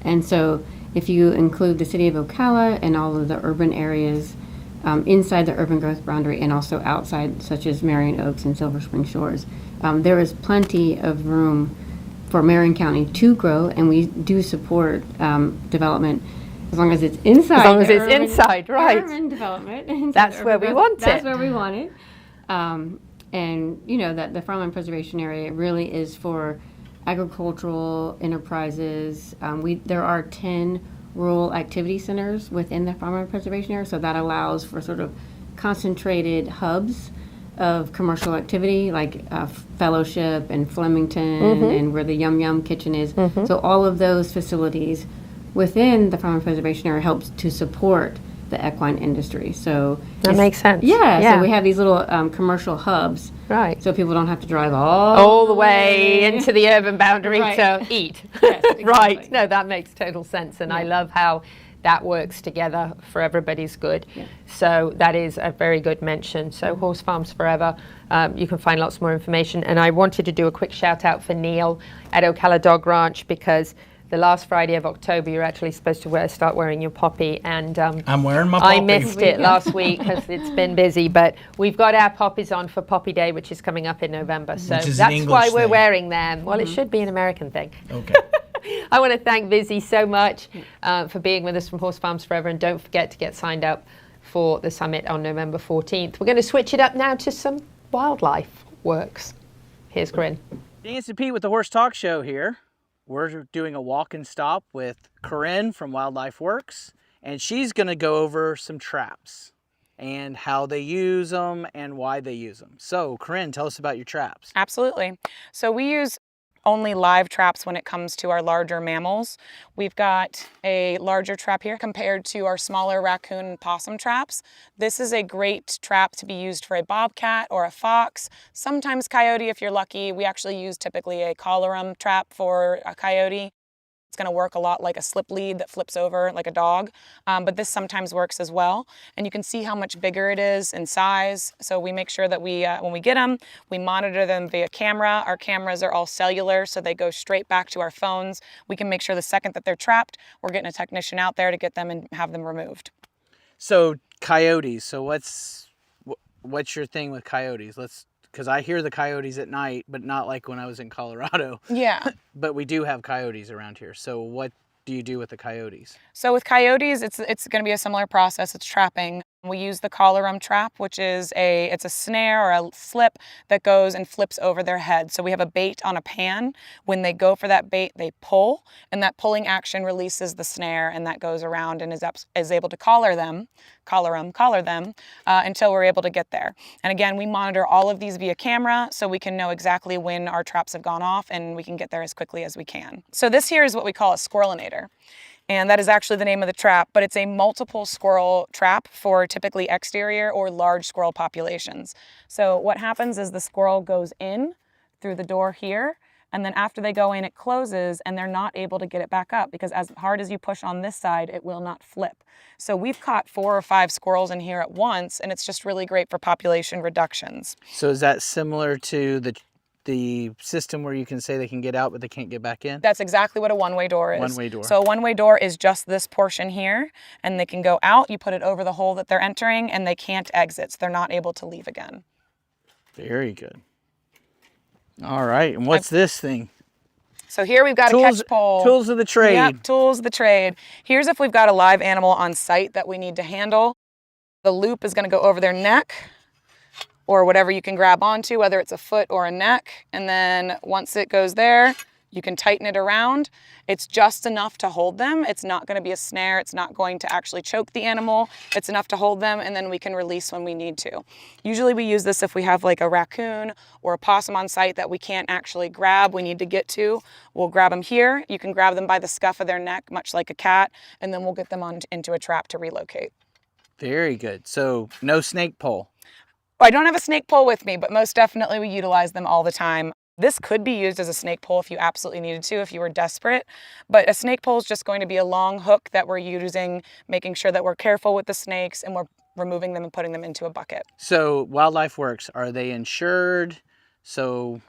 And so if you include the city of Ocala and all of the urban areas inside the urban growth boundary and also outside, such as Marion Oaks and Silver Spring Shores, there is plenty of room for Marion County to grow, and we do support development as long as it's inside. As long as it's inside, right. Urban development. That's where we want it. That's where we want it. And you know that the farmland preservation area really is for agricultural enterprises. There are 10 rural activity centers within the farmland preservation area, so that allows for sort of concentrated hubs of commercial activity, like Fellowship and Flemington, and where the Yum Yum Kitchen is. So all of those facilities within the farmland preservation area helps to support the equine industry. So that makes sense. Yeah, so we have these little commercial hubs, right? So people don't have to drive all the way into the urban boundary to eat. Yes, exactly. Right. No, that makes total sense, and I love how that works together for everybody's good. Yeah. So that is a very good mention. So Horse Farms Forever, you can find lots more information. And I wanted to do a quick shout out for Neil at Ocala Dog Ranch, because the last Friday of October you're actually supposed to start wearing your poppy, and I'm wearing my poppy. I missed it last week because it's been busy, but we've got our poppies on for Poppy Day, which is coming up in November. So that's why we're wearing them. Well, it should be an American thing. Okay. I want to thank Busy so much for being with us from Horse Farms Forever, and don't forget to get signed up for the summit on November 14th. We're going to switch it up now to some Wildlife Works. Here's Corinne. Dancing Pete with the Horse Talk Show here. We're doing a walk and stop with Corinne from Wildlife Works, and she's going to go over some traps and how they use them and why they use them. So, Corinne, tell us about your traps. Absolutely. So we use only live traps when it comes to our larger mammals. We've got a larger trap here compared to our smaller raccoon and possum traps. This is a great trap to be used for a bobcat or a fox, sometimes coyote if you're lucky. We actually use typically a collarum trap for a coyote. It's going to work a lot like a slip lead that flips over like a dog, but this sometimes works as well. And you can see how much bigger it is in size. So we make sure that when we get them, we monitor them via camera. Our cameras are all cellular, so they go straight back to our phones. We can make sure the second that they're trapped, we're getting a technician out there to get them and have them removed. So coyotes. So what's your thing with coyotes? Because I hear the coyotes at night, but not like when I was in Colorado. Yeah. But we do have coyotes around here. So what do you do with the coyotes? So with coyotes, it's going to be a similar process. It's trapping. We use the collarum trap, which is it's a snare or a slip that goes and flips over their head. So we have a bait on a pan. When they go for that bait, they pull, and that pulling action releases the snare, and that goes around and is able to collar them until we're able to get there. And again, we monitor all of these via camera, so we can know exactly when our traps have gone off, and we can get there as quickly as we can. So this here is what we call a squirrelinator. And that is actually the name of the trap, but it's a multiple squirrel trap for typically exterior or large squirrel populations. So what happens is the squirrel goes in through the door here, and then after they go in, it closes, and they're not able to get it back up because as hard as you push on this side, it will not flip. So we've caught 4 or 5 squirrels in here at once, and it's just really great for population reductions. So is that similar to the system where you can say they can get out but they can't get back in? That's exactly what a one-way door is. One-way door. So a one-way door is just this portion here, and they can go out, you put it over the hole that they're entering, and they can't exit, so they're not able to leave again. Very good. All right, and what's this thing? So here we've got a catch pole. Tools of the trade. Yep, tools of the trade. Here's if we've got a live animal on site that we need to handle. The loop is going to go over their neck, or whatever you can grab onto, whether it's a foot or a neck. And then once it goes there, you can tighten it around. It's just enough to hold them. It's not going to be a snare. It's not going to actually choke the animal. It's enough to hold them, and then we can release when we need to. Usually we use this if we have like a raccoon or a possum on site that we can't actually grab, we need to get to. We'll grab them here. You can grab them by the scuff of their neck, much like a cat, and then we'll get them into a trap to relocate. Very good. So no snake pole. I don't have a snake pole with me, but most definitely we utilize them all the time. This could be used as a snake pole if you absolutely needed to, if you were desperate. But a snake pole is just going to be a long hook that we're using, making sure that we're careful with the snakes and we're removing them and putting them into a bucket. So Wildlife Works, are they insured? So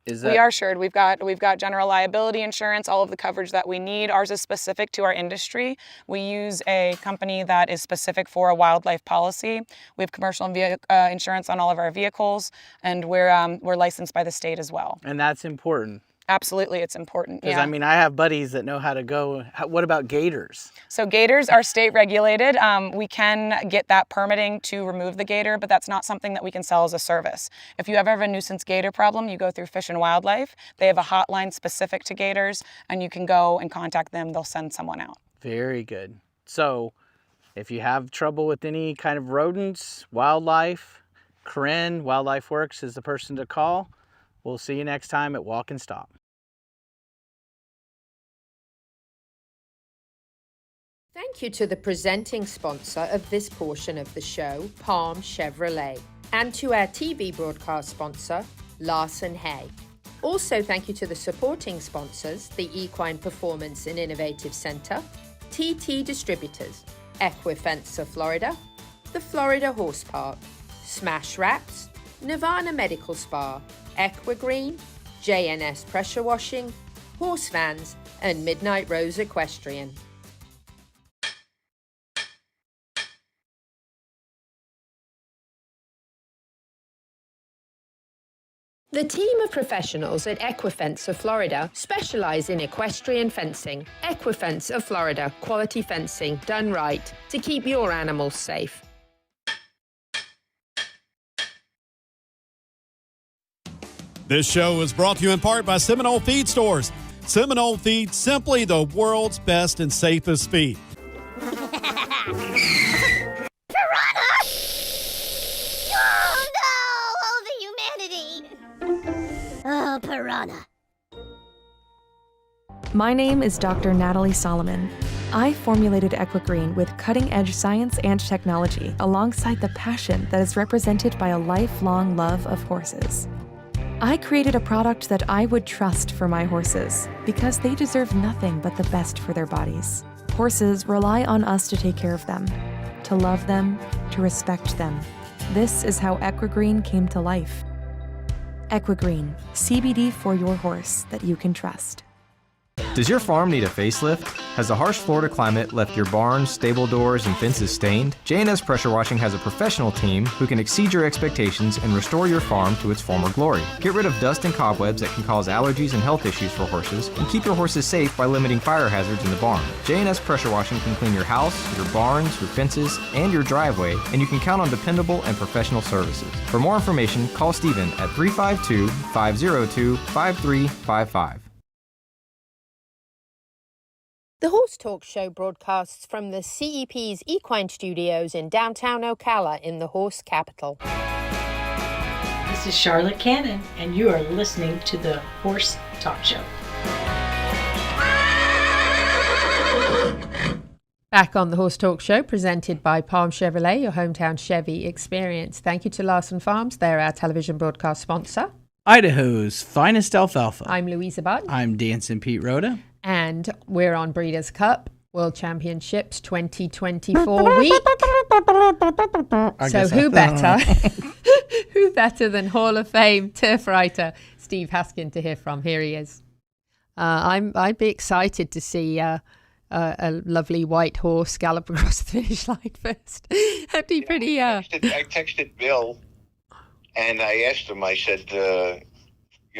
is that... We are insured. We've got general liability insurance, all of the coverage that we need. Ours is specific to our industry. We use a company that is specific for a wildlife policy. We have commercial insurance on all of our vehicles, and we're licensed by the state as well. And that's important. Absolutely, it's important. Because yeah. I mean, I have buddies that know how to go. What about gators? So gators are state regulated. We can get that permitting to remove the gator, but that's not something that we can sell as a service. If you ever have a nuisance gator problem, you go through Fish and Wildlife. They have a hotline specific to gators, and you can go and contact them. They'll send someone out. Very good. So if you have trouble with any kind of rodents, wildlife, Corinne, Wildlife Works is the person to call. We'll see you next time at Walk and Stop. Thank you to the presenting sponsor of this portion of the show, Palm Chevrolet, and to our TV broadcast sponsor, Larson Hay. Also, thank you to the supporting sponsors, the Equine Performance and Innovative Center, TT Distributors, Equifence of Florida, the Florida Horse Park, Smash Wraps, Nirvana Medical Spa, Equigreen, JNS Pressure Washing, Horse Vans, and Midnight Rose Equestrian. The team of professionals at Equifence of Florida specialize in equestrian fencing. Equifence of Florida, quality fencing done right to keep your animals safe. This show is brought to you in part by Seminole Feed Stores. Seminole Feed, simply the world's best and safest feed. Piranha! Oh no! Oh, the humanity! Oh, piranha. My name is Dr. Natalie Solomon. I formulated Equigreen with cutting-edge science and technology alongside the passion that is represented by a lifelong love of horses. I created a product that I would trust for my horses because they deserve nothing but the best for their bodies. Horses rely on us to take care of them, to love them, to respect them. This is how Equigreen came to life. Equigreen, CBD for your horse that you can trust. Does your farm need a facelift? Has the harsh Florida climate left your barns, stable doors, and fences stained? J&S Pressure Washing has a professional team who can exceed your expectations and restore your farm to its former glory. Get rid of dust and cobwebs that can cause allergies and health issues for horses, and keep your horses safe by limiting fire hazards in the barn. J&S Pressure Washing can clean your house, your barns, your fences, and your driveway, and you can count on dependable and professional services. For more information, call Stephen at 352-502-5355. The Horse Talk Show broadcasts from the CEP's Equine Studios in downtown Ocala in the horse capital. This is Charlotte Cannon, and you are listening to the Horse Talk Show. Back on the Horse Talk Show, presented by Palm Chevrolet, your hometown Chevy experience. Thank you to Larson Farms. They're our television broadcast sponsor. Idaho's finest alfalfa. I'm Louisa Butt. I'm Dancing Pete Rhoda. And we're on Breeders' Cup World Championships 2024 week. So who better than Hall of Fame turf writer Steve Haskin to hear from? Here he is. I'd be excited to see a lovely white horse gallop across the finish line first. That'd be pretty. I texted Bill, and I asked him. I said,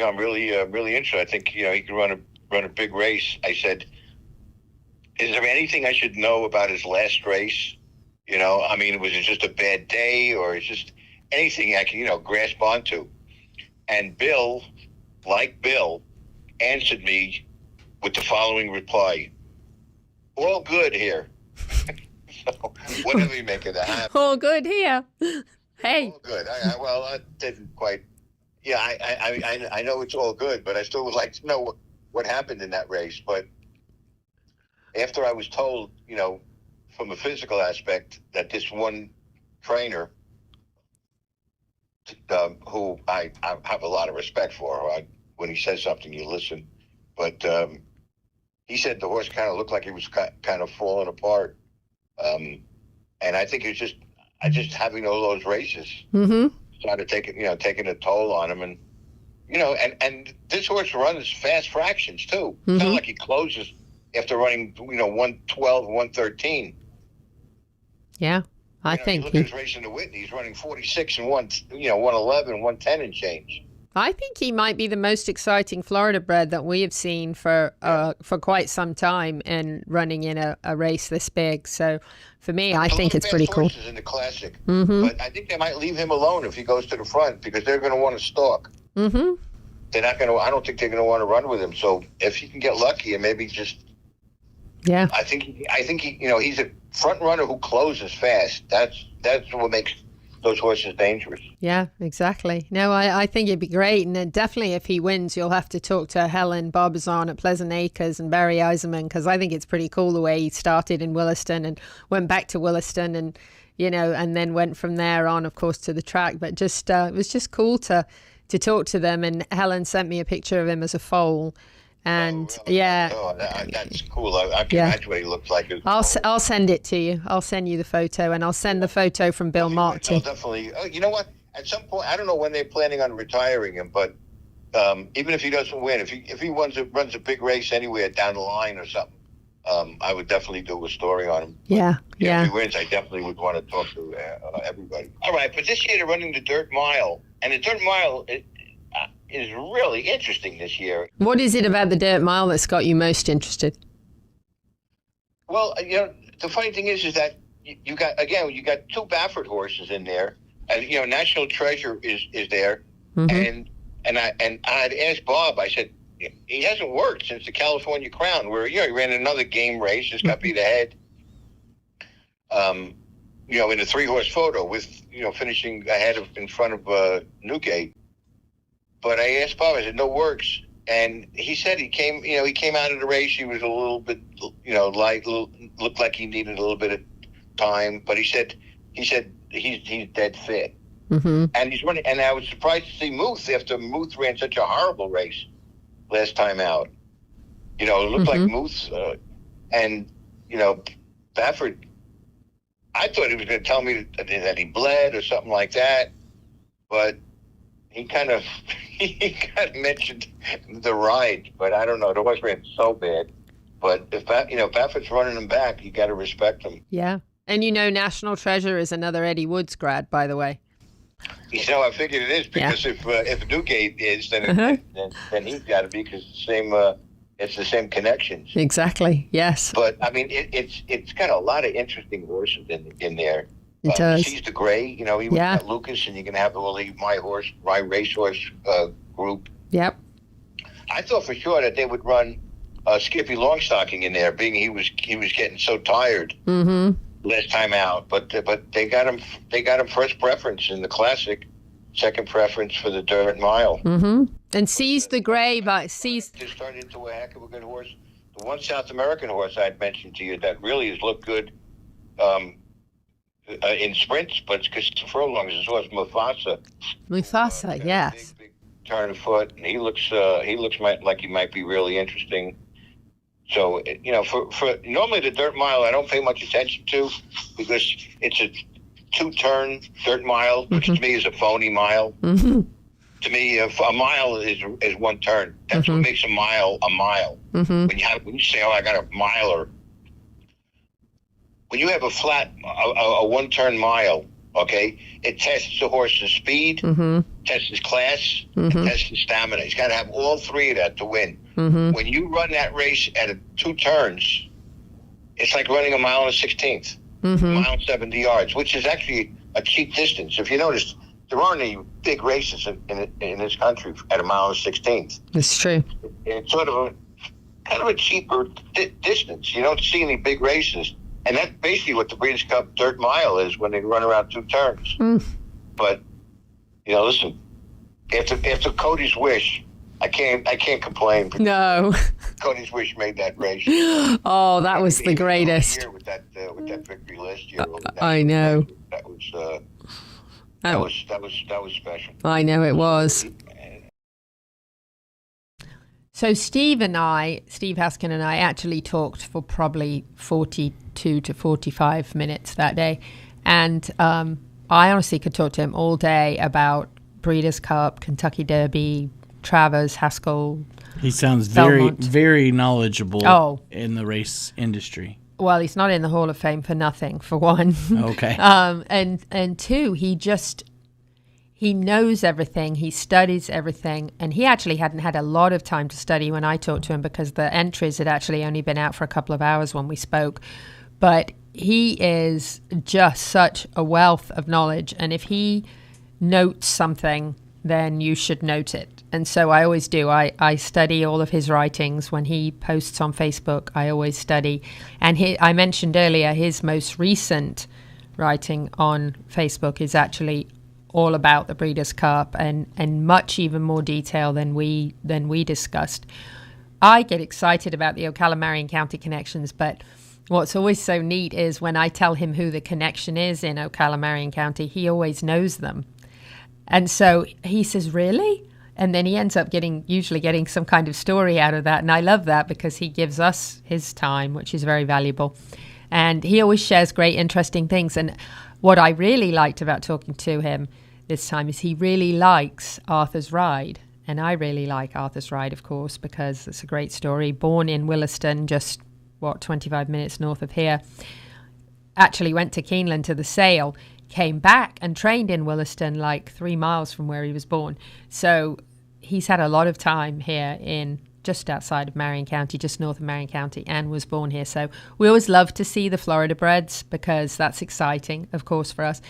I'm really interested. I think he can run a big race. I said, is there anything I should know about his last race? Was it just a bad day, or is just anything I can, grasp onto? And Bill, answered me with the following reply: all good here. So whatever you make of that. All good here. Hey. All good. I didn't quite. Yeah, I know it's all good, but I still would like to know what happened in that race. But after I was told, from a physical aspect, that this one trainer, who I have a lot of respect for, when he says something, you listen. But he said the horse kind of looked like he was kind of falling apart. And I think it's just having all those races started taking a toll on him. And and this horse runs fast fractions too. It's not like he closes after running 112, 113. Yeah, I think look at his race in the Whitney. He's running 46 and 111, 110 and change. I think he might be the most exciting Florida bred that we have seen for quite some time, and running in a race this big. So for me, I think it's pretty cool. In the Classic, but I think they might leave him alone if he goes to the front, because they're going to want to stalk. They're not going to. I don't think they're going to want to run with him. So if he can get lucky and maybe just, I think he, he's a front runner who closes fast. That's what makes those horses dangerous. Yeah, exactly. No, I think it'd be great, and definitely if he wins, you'll have to talk to Helen Barbizon at Pleasant Acres and Barry Eiserman, because I think it's pretty cool the way he started in Williston and went back to Williston, and and then went from there on, of course, to the track. But just it was just cool to talk to them, and Helen sent me a picture of him as a foal. And that's cool. I can imagine what he looks like. I'll send it to you. I'll send you the photo, and I'll send the photo from Bill Mott too. Definitely. You know what? At some point, I don't know when they're planning on retiring him, but even if he doesn't win, if he runs a big race anywhere down the line or something, I would definitely do a story on him. Yeah. If he wins, I definitely would want to talk to everybody. All right, but this year they're running the Dirt Mile, and the Dirt Mile is really interesting this year. What is it about the Dirt Mile that's got you most interested? Well, the funny thing is that you got two Baffert horses in there, and National Treasure is there, and I had asked Bob. I said, he hasn't worked since the California Crown, where he ran another game race, just got beat ahead. In a 3-horse photo with finishing ahead in front of Newgate. But I asked Bob, I said, no works. And he said he came out of the race. He was a little bit, looked like he needed a little bit of time. But he said he's dead fit. Mm-hmm. And he's running. And I was surprised to see Muth after Muth ran such a horrible race last time out. It looked like Muth, and Baffert. I thought he was going to tell me that he bled or something like that, but he kind of mentioned the ride. But I don't know. The horse ran so bad. But if Baffert's running him back, you got to respect him. Yeah, and National Treasure is another Eddie Woods grad, by the way. I figured it is because if Newgate is, then he's got to be because it's the same connections. Exactly. Yes. But I mean, it's got a lot of interesting horses in there. It does. She's the Gray. He was got Lucas, and you're gonna have my racehorse group. Yep. I thought for sure that they would run Skippy Longstocking in there, being he was getting so tired. Mm-hmm. Last time out, but they got him first preference in the Classic, second preference for the Dirt Mile. Mm-hmm. And Seize the Gray, just turned into a heck of a good horse. The one South American horse I'd mentioned to you that really has looked good in sprints, but it's because the furlongs is horse Mufasa. Mufasa, yes. Big turn of foot, and he looks like he might be really interesting. So, for normally the Dirt Mile, I don't pay much attention to because it's a 2-turn Dirt Mile, which to me is a phony mile. Mm-hmm. To me, a mile is 1 turn. That's what makes a mile a mile. Mm-hmm. When you say, I got a miler, when you have a flat, a 1-turn mile, okay, it tests the horse's speed, tests his class, and tests his stamina. He's got to have all 3 of that to win. Mm-hmm. When you run that race at 2 turns, it's like running a mile and a 16th, mile and 70 yards, which is actually a cheap distance. If you notice, there aren't any big races in this country at a mile and a 16th. It's true. It's sort of a cheaper distance. You don't see any big races. And that's basically what the Breeders' Cup Dirt Mile is when they run around 2 turns. But, listen, after Cody's Wish, I can't complain. No. Cody's Wish made that race. Oh, that was the greatest. With that victory last year. I know. That was special. I know it was. So Steve Haskin and I actually talked for probably 42 to 45 minutes that day. And I honestly could talk to him all day about Breeders' Cup, Kentucky Derby, Travers, Haskell. He sounds Belmont. very knowledgeable in the race industry. Well, he's not in the Hall of Fame for nothing, for one. Okay. And 2, he knows everything, he studies everything, and he actually hadn't had a lot of time to study when I talked to him because the entries had actually only been out for a couple of hours when we spoke. But he is just such a wealth of knowledge, and if he notes something, then you should note it. And so I always do. I study all of his writings. When he posts on Facebook, I always study. And I mentioned earlier, his most recent writing on Facebook is actually all about the Breeders' Cup and much even more detail than we discussed. I get excited about the Ocala Marion County connections, but what's always so neat is when I tell him who the connection is in Ocala Marion County, he always knows them. And so he says, really? And then he ends up usually getting some kind of story out of that. And I love that because he gives us his time, which is very valuable. And he always shares great, interesting things. And what I really liked about talking to him this time is he really likes Arthur's Ride. And I really like Arthur's Ride, of course, because it's a great story. Born in Williston, just, 25 minutes north of here. Actually went to Keeneland to the sale, came back and trained in Williston, like 3 miles from where he was born. So he's had a lot of time here in just outside of Marion County, just north of Marion County, and was born here. So we always love to see the Florida breds because that's exciting, of course, for us.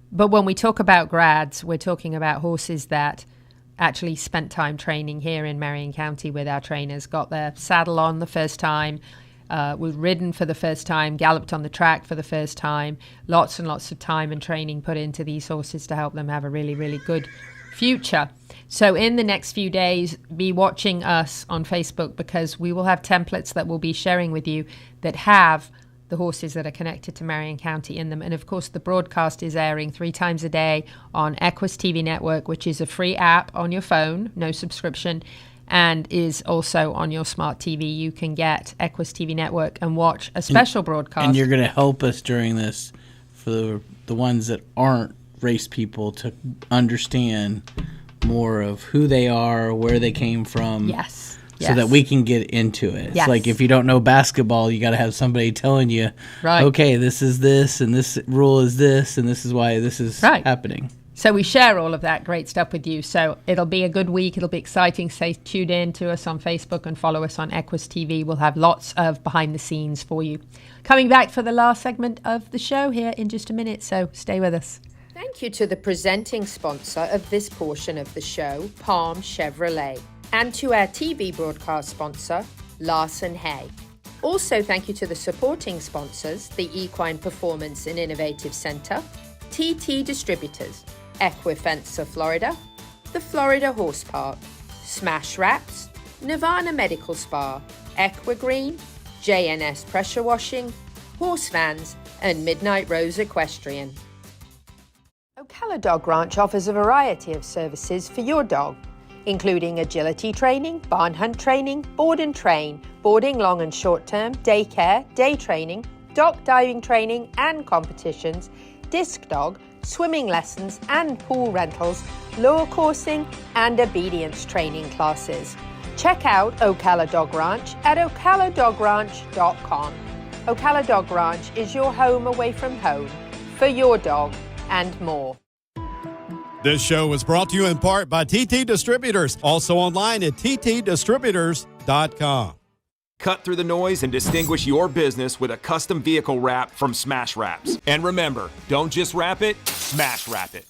But when we talk about grads, we're talking about horses that actually spent time training here in Marion County with our trainers, got their saddle on the first time, were ridden for the first time, galloped on the track for the first time, lots and lots of time and training put into these horses to help them have a really, really good future. So in the next few days, be watching us on Facebook, because we will have templates that we'll be sharing with you that have the horses that are connected to Marion County in them. And of course, the broadcast is airing 3 times a day on Equus TV Network, which is a free app on your phone, no subscription, and is also on your smart TV. You can get Equus TV Network and watch a special broadcast. And you're going to help us during this for the ones that aren't race people to understand more of who they are, where they came from. Yes. So that we can get into it. Yes. It's like if you don't know basketball, you got to have somebody telling you, right, okay, this is this, and this rule is this, and this is why this is happening. So we share all of that great stuff with you. So it'll be a good week. It'll be exciting. Stay tuned in to us on Facebook and follow us on Equus TV. We'll have lots of behind the scenes for you. Coming back for the last segment of the show here in just a minute. So stay with us. Thank you to the presenting sponsor of this portion of the show, Palm Chevrolet, and to our TV broadcast sponsor, Larson Hay. Also, thank you to the supporting sponsors, the Equine Performance and Innovative Center, TT Distributors, Equifencer Florida, the Florida Horse Park, Smash Wraps, Nirvana Medical Spa, Equigreen, JNS Pressure Washing, Horse Vans, and Midnight Rose Equestrian. Ocala Dog Ranch offers a variety of services for your dog, including agility training, barn hunt training, board and train, boarding long and short term, daycare, day training, dock diving training and competitions, disc dog, swimming lessons and pool rentals, lure coursing and obedience training classes. Check out Ocala Dog Ranch at ocaladogranch.com. Ocala Dog Ranch is your home away from home for your dog and more. This show was brought to you in part by TT Distributors, also online at ttdistributors.com. Cut through the noise and distinguish your business with a custom vehicle wrap from Smash Wraps. And remember, don't just wrap it, smash wrap it.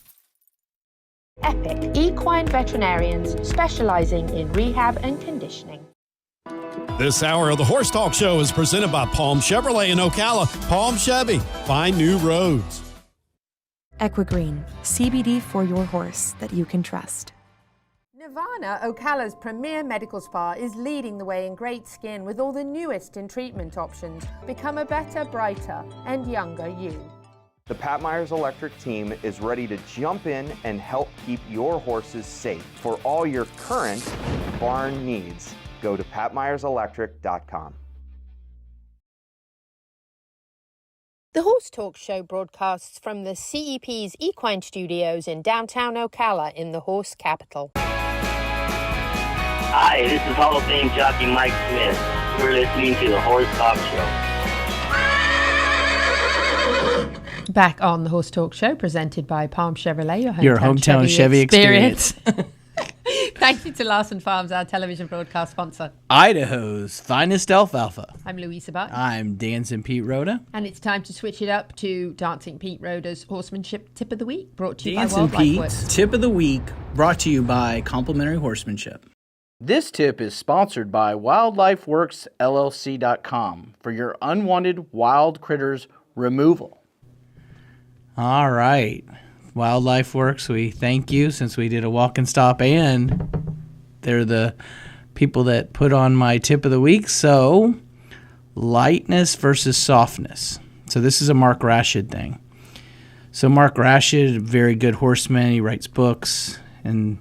Epic Equine Veterinarians, specializing in rehab and conditioning. This hour of the Horse Talk Show is presented by Palm Chevrolet in Ocala. Palm Chevy, find new roads. Equigreen, CBD for your horse that you can trust. Nirvana, Ocala's premier medical spa, is leading the way in great skin with all the newest in treatment options. Become a better, brighter, and younger you. The Pat Myers Electric team is ready to jump in and help keep your horses safe. For all your current barn needs, go to patmyerselectric.com. The Horse Talk Show broadcasts from the CEP's Equine Studios in downtown Ocala in the horse capital. Hi, this is Hall of Fame jockey Mike Smith. You're listening to the Horse Talk Show. Back on the Horse Talk Show, presented by Palm Chevrolet, your hometown Chevy experience. Thank you to Larson Farms, our television broadcast sponsor. Idaho's finest alfalfa. I'm Louisa Buck. I'm Dancing Pete Rhoda. And it's time to switch it up to Dancing Pete Rhoda's Horsemanship Tip of the Week, brought to you Dancing by Wildlife Pete's Works. Tip of the Week, brought to you by Complementary Horsemanship. This tip is sponsored by Wildlife Works LLC.com for your unwanted wild critters removal. All right. Wildlife Works, we thank you since we did a walk and stop, and they're the people that put on my tip of the week. So, lightness versus softness. So this is a Mark Rashid thing. So Mark Rashid, a very good horseman, he writes books, and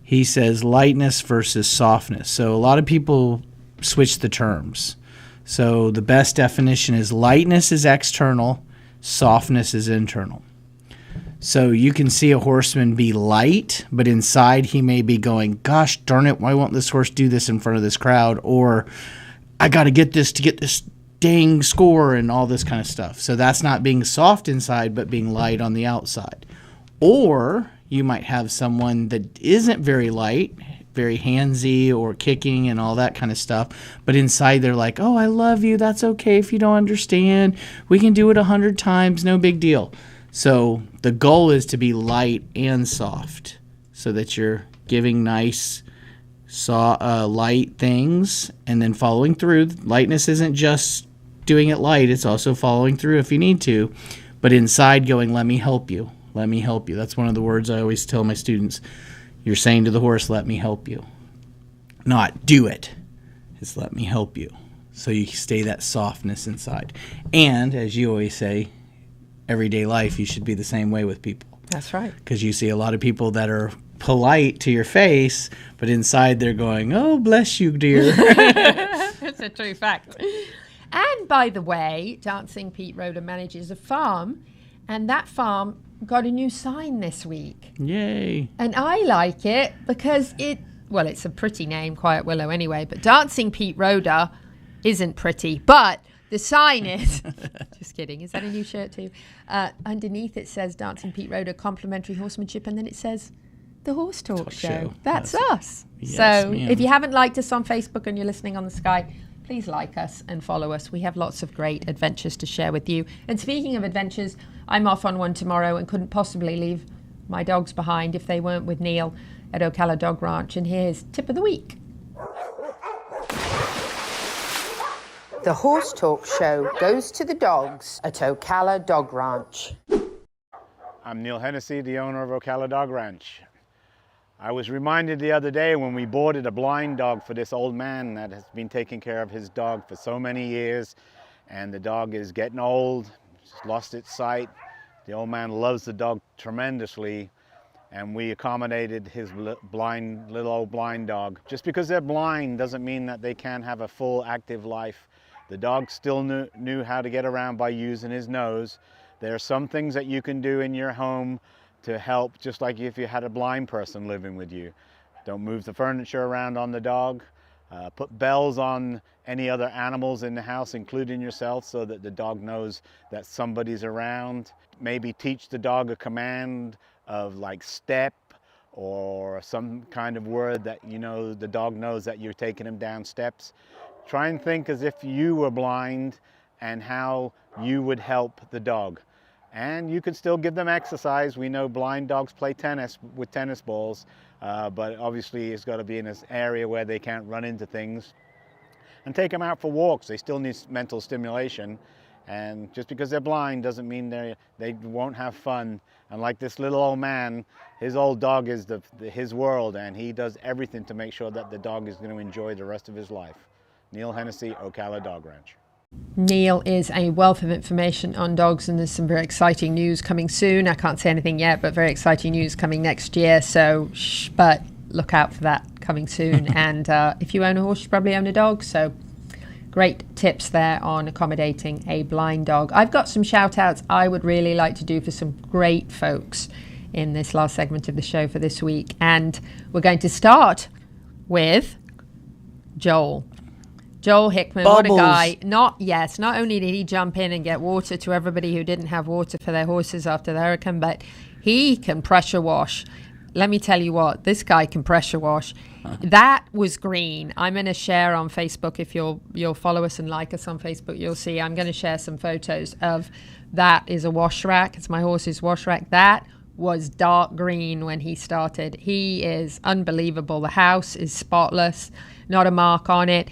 he says lightness versus softness. So a lot of people switch the terms. So the best definition is lightness is external, softness is internal. So you can see a horseman be light, but inside he may be going, gosh darn it, why won't this horse do this in front of this crowd? Or I got to get this dang score and all this kind of stuff. So that's not being soft inside, but being light on the outside. Or you might have someone that isn't very light, very handsy or kicking and all that kind of stuff, but inside they're like, oh, I love you. That's okay if you don't understand. We can do it 100 times. No big deal. So the goal is to be light and soft so that you're giving nice, light things and then following through. Lightness isn't just doing it light. It's also following through if you need to. But inside going, let me help you. Let me help you. That's one of the words I always tell my students. You're saying to the horse, let me help you. Not do it. It's let me help you. So you stay that softness inside. And as you always say, everyday life, you should be the same way with people. That's right. Because you see a lot of people that are polite to your face, but inside they're going, oh, bless you, dear. It's a true fact. And by the way, Dancing Pete Roeder manages a farm, and that farm got a new sign this week. Yay. And I like it because it's a pretty name, Quiet Willow anyway, but Dancing Pete Roeder isn't pretty, but the sign is, just kidding, is that a new shirt too? Underneath it says Dancing Pete Roeder Complementary Horsemanship, and then it says The Horse Talk Show. That's us. Yes, so ma'am. if you haven't liked us on Facebook and you're listening on the Sky, please like us and follow us. We have lots of great adventures to share with you. And speaking of adventures, I'm off on one tomorrow and couldn't possibly leave my dogs behind if they weren't with Neil at Ocala Dog Ranch. And here's Tip of the Week. The Horse Talk Show goes to the dogs at Ocala Dog Ranch. I'm Neil Hennessy, the owner of Ocala Dog Ranch. I was reminded the other day when we boarded a blind dog for this old man that has been taking care of his dog for so many years, and the dog is getting old, it's lost its sight. The old man loves the dog tremendously, and we accommodated his little old blind dog. Just because they're blind doesn't mean that they can't have a full active life. The dog still knew how to get around by using his nose. There are some things that you can do in your home to help, just like if you had a blind person living with you. Don't move the furniture around on the dog. Put bells on any other animals in the house, including yourself, so that the dog knows that somebody's around. Maybe teach the dog a command of like step, or some kind of word that the dog knows that you're taking him down steps. Try and think as if you were blind and how you would help the dog. And you can still give them exercise. We know blind dogs play tennis with tennis balls, but obviously it's got to be in this area where they can't run into things. And take them out for walks. They still need mental stimulation. And just because they're blind doesn't mean they won't have fun. And like this little old man, his old dog is his world, and he does everything to make sure that the dog is going to enjoy the rest of his life. Neil Hennessy, Ocala Dog Ranch. Neil is a wealth of information on dogs, and there's some very exciting news coming soon. I can't say anything yet, but very exciting news coming next year. So, but look out for that coming soon. And if you own a horse, you probably own a dog. So great tips there on accommodating a blind dog. I've got some shout outs I would really like to do for some great folks in this last segment of the show for this week. And we're going to start with Joel Hickman. Bubbles. What a guy. Not only did he jump in and get water to everybody who didn't have water for their horses after the hurricane, but he can pressure wash. Let me tell you what, this guy can pressure wash. That was green. I'm going to share on Facebook. If you'll follow us and like us on Facebook, you'll see I'm going to share some photos of that. Is a wash rack. It's my horse's wash rack. That was dark green when he started. He is unbelievable. The house is spotless, not a mark on it.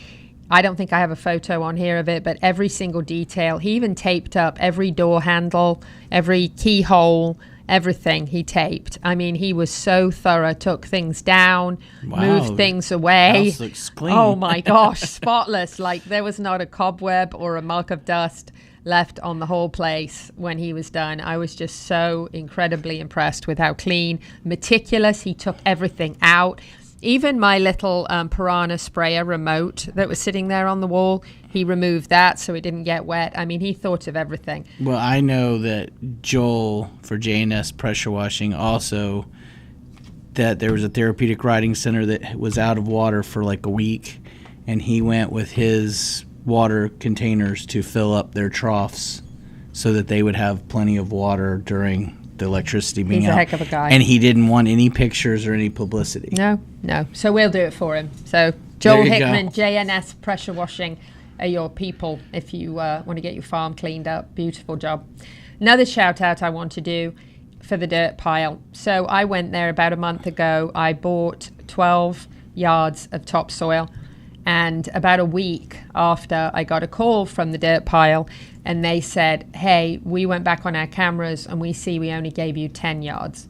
I don't think I have a photo on here of it, but every single detail. He even taped up every door handle, every keyhole, everything he taped. I mean, he was so thorough, took things down, moved things away. House looks clean. Oh my gosh, spotless. Like there was not a cobweb or a mark of dust left on the whole place when he was done. I was just so incredibly impressed with how clean, meticulous. He took everything out. Even my little piranha sprayer remote that was sitting there on the wall, he removed that so it didn't get wet. I mean, he thought of everything. Well, I know that Joel for J&S Pressure Washing also, that there was a therapeutic riding center that was out of water for like a week, and he went with his water containers to fill up their troughs so that they would have plenty of water during the electricity being He's out. a heck of a guy. And he didn't want any pictures or any publicity. No. So we'll do it for him. So Joel Hickman, J&S Pressure Washing are your people if you want to get your farm cleaned up. Beautiful job. Another shout out I want to do for the dirt pile. So I went there about a month ago. I bought 12 yards of topsoil. And about a week after, I got a call from the dirt pile and they said, hey, we went back on our cameras and we see we only gave you 10 yards.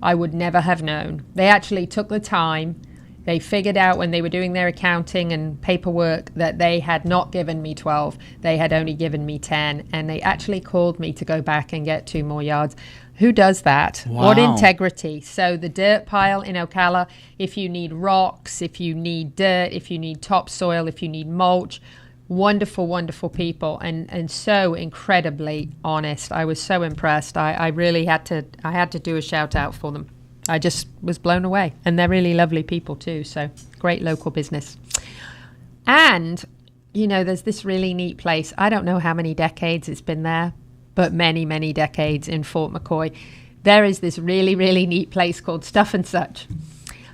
I would never have known. They actually took the time. They figured out when they were doing their accounting and paperwork that they had not given me 12. They had only given me 10. And they actually called me to go back and get 2 more yards. Who does that? Wow. What integrity? So the dirt pile in Ocala, if you need rocks, if you need dirt, if you need topsoil, if you need mulch, wonderful, wonderful people, and so incredibly honest. I was so impressed. I really had to do a shout out for them. I just was blown away, and they're really lovely people too. So great local business. And you know, there's this really neat place. I don't know how many decades it's been there, but many, many decades in Fort McCoy. There is this really, really neat place called Stuff and Such,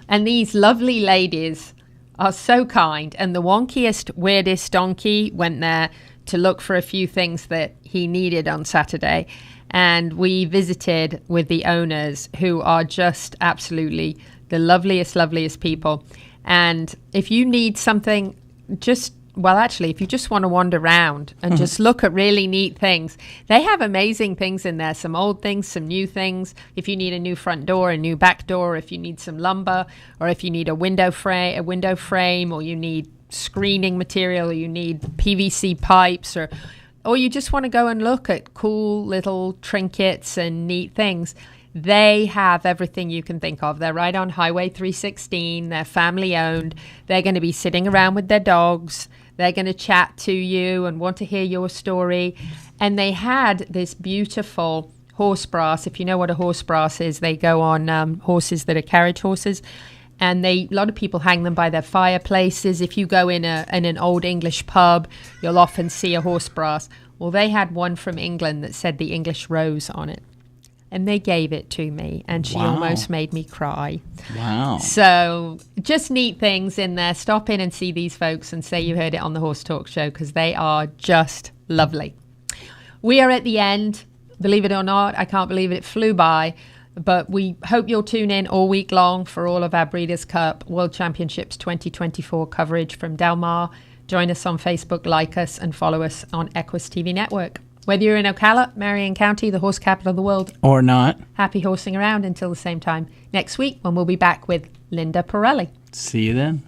and these lovely ladies are so kind. And the wonkiest, weirdest donkey went there to look for a few things that he needed on Saturday. And we visited with the owners, who are just absolutely the loveliest, loveliest people. And if you need something, if you just want to wander around and just look at really neat things, they have amazing things in there. Some old things, some new things. If you need a new front door, a new back door, if you need some lumber, or if you need a window frame, or you need screening material, or you need PVC pipes, or you just want to go and look at cool little trinkets and neat things, they have everything you can think of. They're right on Highway 316. They're family owned. They're going to be sitting around with their dogs. They're going to chat to you and want to hear your story. And they had this beautiful horse brass. If you know what a horse brass is, they go on horses that are carriage horses. And a lot of people hang them by their fireplaces. If you go in an old English pub, you'll often see a horse brass. Well, they had one from England that said the English Rose on it. And they gave it to me, and she almost made me cry. Wow. So just neat things in there. Stop in and see these folks and say you heard it on the Horse Talk Show, because they are just lovely. We are at the end. Believe it or not, I can't believe it flew by. But we hope you'll tune in all week long for all of our Breeders' Cup World Championships 2024 coverage from Del Mar. Join us on Facebook, like us, and follow us on Equus TV Network. Whether you're in Ocala, Marion County, the horse capital of the world, or not, happy horsing around until the same time next week, when we'll be back with Linda Pirelli. See you then.